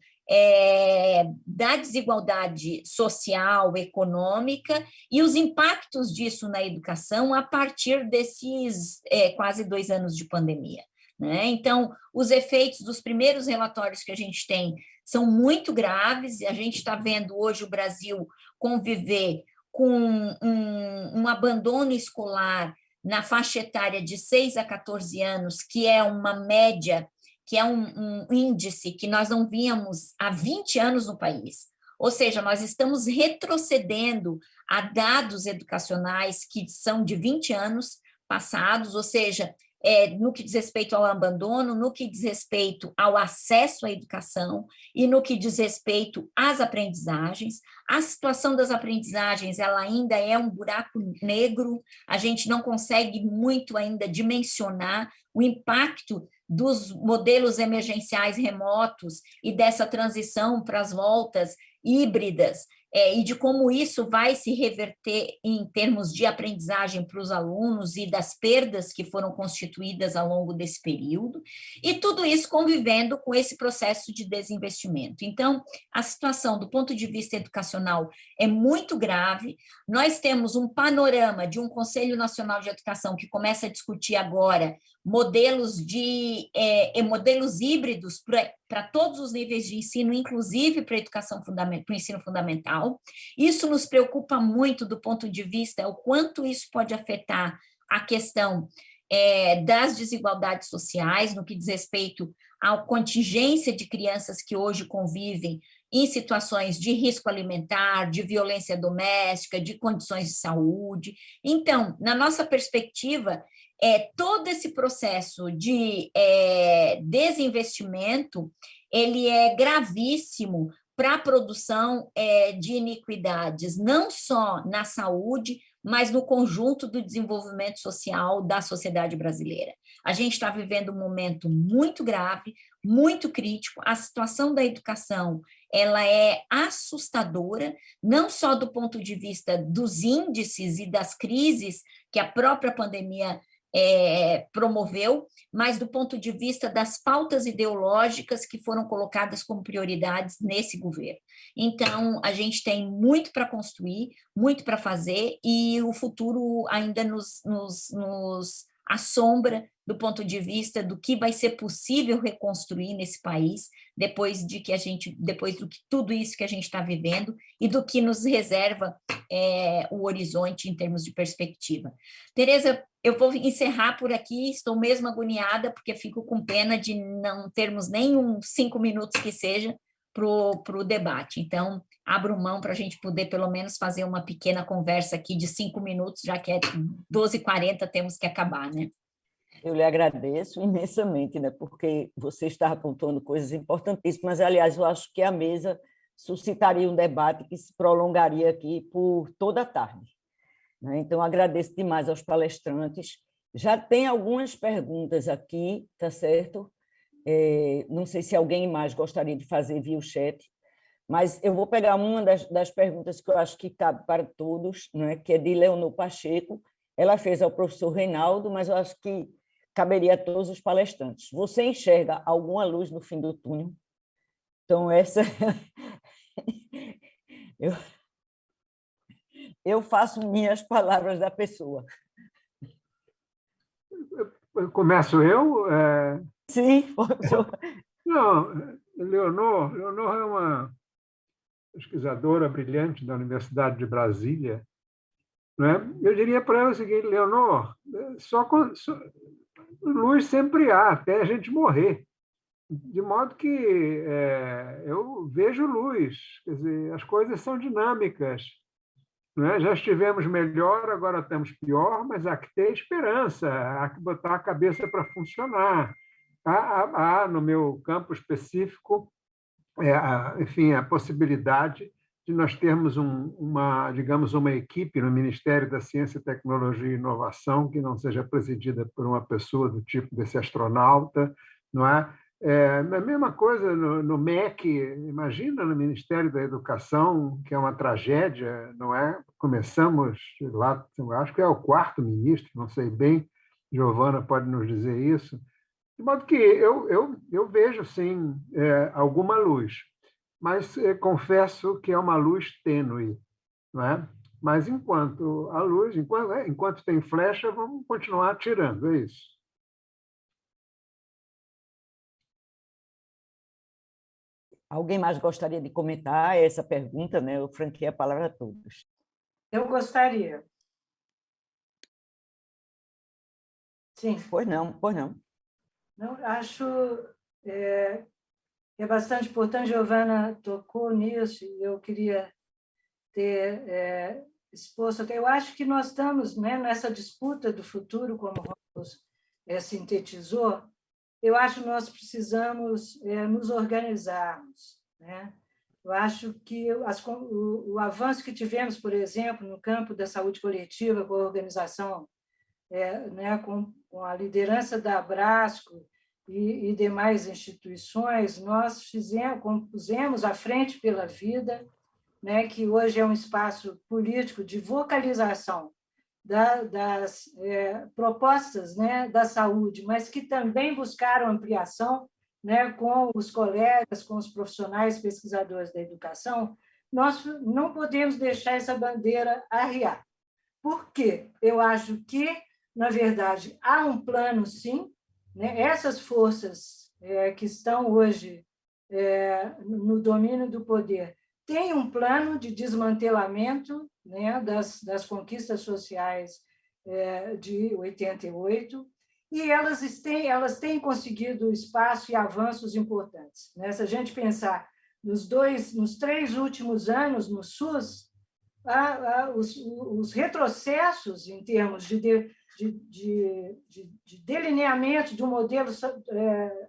Speaker 6: da desigualdade social, econômica e os impactos disso na educação a partir desses quase 2 anos de pandemia, né? Então, os efeitos dos primeiros relatórios que a gente tem são muito graves, e a gente está vendo hoje o Brasil conviver com um abandono escolar na faixa etária de 6 a 14 anos, que é uma média, que é um índice que nós não víamos há 20 anos no país. Ou seja, nós estamos retrocedendo a dados educacionais que são de 20 anos passados, ou seja, no que diz respeito ao abandono, no que diz respeito ao acesso à educação e no que diz respeito às aprendizagens. A situação das aprendizagens, ela ainda é um buraco negro, a gente não consegue muito ainda dimensionar o impacto dos modelos emergenciais remotos e dessa transição para as voltas híbridas, e de como isso vai se reverter em termos de aprendizagem para os alunos e das perdas que foram constituídas ao longo desse período, e tudo isso convivendo com esse processo de desinvestimento. Então, a situação do ponto de vista educacional é muito grave. Nós temos um panorama de um Conselho Nacional de Educação que começa a discutir agora modelos híbridos para todos os níveis de ensino, inclusive para a educação fundamental, para o ensino fundamental. Isso nos preocupa muito do ponto de vista o quanto isso pode afetar a questão das desigualdades sociais, no que diz respeito à contingência de crianças que hoje convivem em situações de risco alimentar, de violência doméstica, de condições de saúde. Então, na nossa perspectiva, todo esse processo de desinvestimento, ele é gravíssimo para a produção de iniquidades, não só na saúde, mas no conjunto do desenvolvimento social da sociedade brasileira. A gente está vivendo um momento muito grave, muito crítico. A situação da educação, ela é assustadora, não só do ponto de vista dos índices e das crises que a própria pandemia promoveu, mas do ponto de vista das pautas ideológicas que foram colocadas como prioridades nesse governo. Então, a gente tem muito para construir, muito para fazer, e o futuro ainda nos assombra do ponto de vista do que vai ser possível reconstruir nesse país depois do que tudo isso que a gente está vivendo e do que nos reserva o horizonte em termos de perspectiva. Tereza, eu vou encerrar por aqui, estou mesmo agoniada, porque fico com pena de não termos nem 5 minutos que seja para o debate. Então, abro mão para a gente poder, pelo menos, fazer uma pequena conversa aqui de 5 minutos, já que é 12h40, temos que acabar, né?
Speaker 2: Eu lhe agradeço imensamente, né, porque você está apontando coisas importantíssimas. Aliás, eu acho que a mesa suscitaria um debate que se prolongaria aqui por toda a tarde, né? Então, agradeço demais aos palestrantes. Já tem algumas perguntas aqui, tá certo? Não sei se alguém mais gostaria de fazer via o chat, mas eu vou pegar uma das perguntas que eu acho que cabe para todos, né, que é de Leonor Pacheco. Ela fez ao professor Reinaldo, mas eu acho que caberia a todos os palestrantes. Você enxerga alguma luz no fim do túnel? Então, essa... eu faço minhas palavras da pessoa.
Speaker 5: Começo eu?
Speaker 2: Sim.
Speaker 5: Não, Leonor é uma pesquisadora brilhante da Universidade de Brasília, né? Eu diria para ela o seguinte: Leonor, luz sempre há, até a gente morrer. De modo que eu vejo luz, quer dizer, as coisas são dinâmicas, né? Já estivemos melhor, agora estamos pior, mas há que ter esperança, há que botar a cabeça para funcionar. Há, no meu campo específico, enfim, a possibilidade de nós termos digamos, uma equipe no Ministério da Ciência, Tecnologia e Inovação que não seja presidida por uma pessoa do tipo desse astronauta, não é? É a mesma coisa no MEC, imagina no Ministério da Educação, que é uma tragédia, não é? Começamos lá, acho que é o 4º ministro, não sei bem, Giovana pode nos dizer isso, de modo que eu vejo, sim, alguma luz, mas confesso que é uma luz tênue, não é? Mas enquanto a luz, enquanto tem flecha, vamos continuar atirando, é isso.
Speaker 2: Alguém mais gostaria de comentar essa pergunta, né? Eu franqueei a palavra a todos.
Speaker 4: Eu gostaria. Sim.
Speaker 2: Pois não, pois não.
Speaker 4: Não, acho é bastante importante, Giovana tocou nisso, e eu queria ter exposto até. Eu acho que nós estamos, né, nessa disputa do futuro, como o Ramos sintetizou. Eu acho que nós precisamos nos organizarmos, né? Eu acho que o avanço que tivemos, por exemplo, no campo da saúde coletiva, com a organização, né, com a liderança da Abrasco e demais instituições, nós compusemos a Frente pela Vida, né, que hoje é um espaço político de vocalização das propostas, né, da saúde, mas que também buscaram ampliação, né, com os colegas, com os profissionais pesquisadores da educação. Nós não podemos deixar essa bandeira arriar. Por quê? Eu acho que, na verdade, há um plano, sim, né? Essas forças que estão hoje no domínio do poder têm um plano de desmantelamento, né, das conquistas sociais de 88, e elas têm conseguido espaço e avanços importantes, né? Se a gente pensar nos 3 últimos anos no SUS, os retrocessos em termos de delineamento de um modelo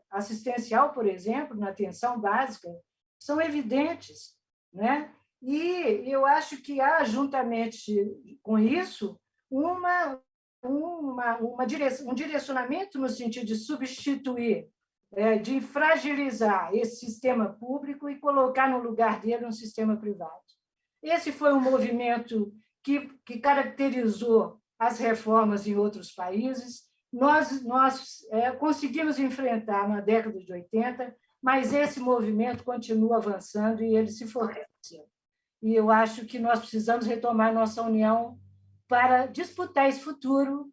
Speaker 4: assistencial, por exemplo, na atenção básica, são evidentes, né? E eu acho que há, juntamente com isso, um direcionamento no sentido de substituir, de fragilizar esse sistema público e colocar no lugar dele um sistema privado. Esse foi um movimento que caracterizou as reformas em outros países. Nós conseguimos enfrentar na década de 80, mas esse movimento continua avançando e ele se fortaleceu. E eu acho que nós precisamos retomar nossa união para disputar esse futuro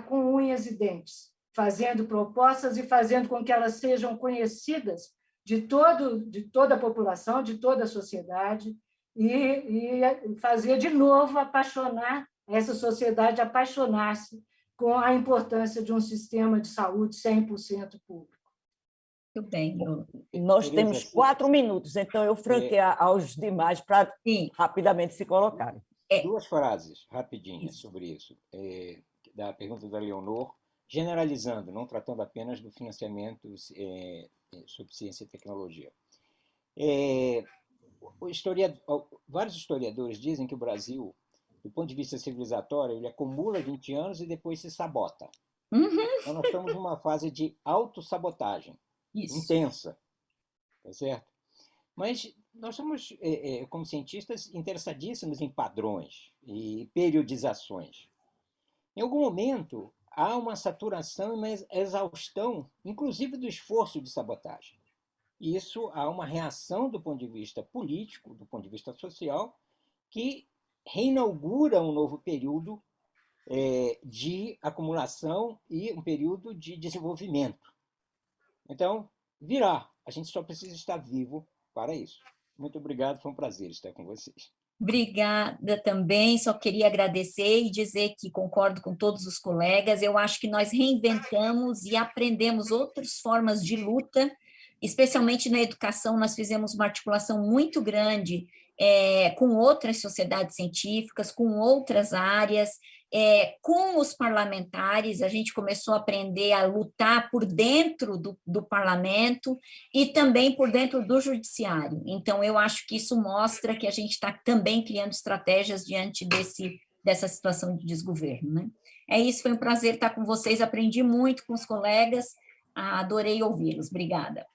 Speaker 4: com unhas e dentes, fazendo propostas e fazendo com que elas sejam conhecidas de toda a população, de toda a sociedade, e fazer de novo apaixonar essa sociedade, apaixonar-se com a importância de um sistema de saúde 100% público.
Speaker 6: Muito bem.
Speaker 2: Nós temos 4 minutos, então eu franqueio aos demais para rapidamente se colocarem.
Speaker 3: 2 frases rapidinhas sobre isso. Da pergunta da Leonor, generalizando, não tratando apenas do financiamento sobre ciência e tecnologia. Vários historiadores dizem que o Brasil, do ponto de vista civilizatório, ele acumula 20 anos e depois se sabota. Então, nós estamos numa fase de autossabotagem intensa, tá certo? Mas nós somos, como cientistas, interessadíssimos em padrões e periodizações. Em algum momento, há uma saturação e uma exaustão, inclusive do esforço de sabotagem. Isso há uma reação do ponto de vista político, do ponto de vista social, que reinaugura um novo período de acumulação e um período de desenvolvimento. Então, virá. A gente só precisa estar vivo para isso. Muito obrigado, foi um prazer estar com vocês.
Speaker 6: Obrigada também, só queria agradecer e dizer que concordo com todos os colegas. Eu acho que nós reinventamos e aprendemos outras formas de luta, especialmente na educação. Nós fizemos uma articulação muito grande com outras sociedades científicas, com outras áreas, com os parlamentares. A gente começou a aprender a lutar por dentro do parlamento e também por dentro do judiciário. Então, eu acho que isso mostra que a gente está também criando estratégias diante dessa situação de desgoverno, né? É isso, foi um prazer estar com vocês, aprendi muito com os colegas Adorei ouvi-los. Obrigada.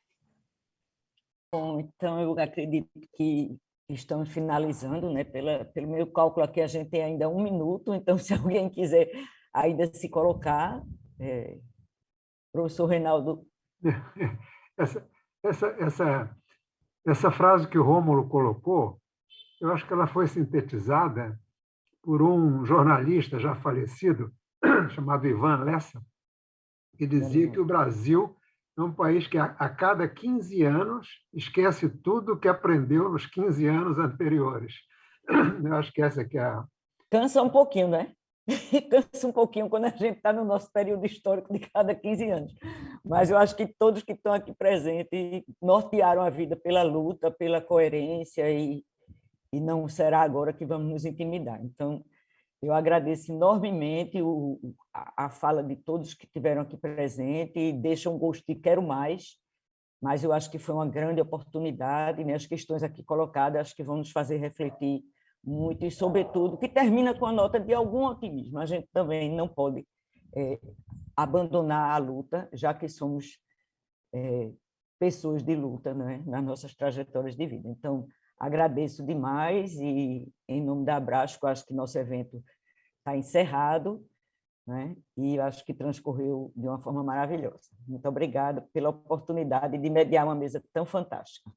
Speaker 2: Bom, então eu acredito que estamos finalizando, né? Pelo meu cálculo aqui, a gente tem ainda 1 minuto, então se alguém quiser ainda se colocar, professor Reinaldo.
Speaker 5: Essa frase que o Rômulo colocou, eu acho que ela foi sintetizada por um jornalista já falecido, chamado Ivan Lessa, que dizia que o Brasil é um país que, a cada 15 anos, esquece tudo que aprendeu nos 15 anos anteriores. Eu acho que essa que é a...
Speaker 2: Cansa um pouquinho, né? Cansa um pouquinho quando a gente está no nosso período histórico de cada 15 anos. Mas eu acho que todos que estão aqui presentes nortearam a vida pela luta, pela coerência, e não será agora que vamos nos intimidar. Então, eu agradeço enormemente a fala de todos que estiveram aqui presentes e deixa um gosto de quero mais, mas eu acho que foi uma grande oportunidade, né? As questões aqui colocadas acho que vão nos fazer refletir muito e, sobretudo, que termina com a nota de algum otimismo. A gente também não pode abandonar a luta, já que somos pessoas de luta, né? Nas nossas trajetórias de vida. Então, agradeço demais e, em nome da Abrasco, acho que nosso evento está encerrado, né? E acho que transcorreu de uma forma maravilhosa. Muito obrigada pela oportunidade de mediar uma mesa tão fantástica.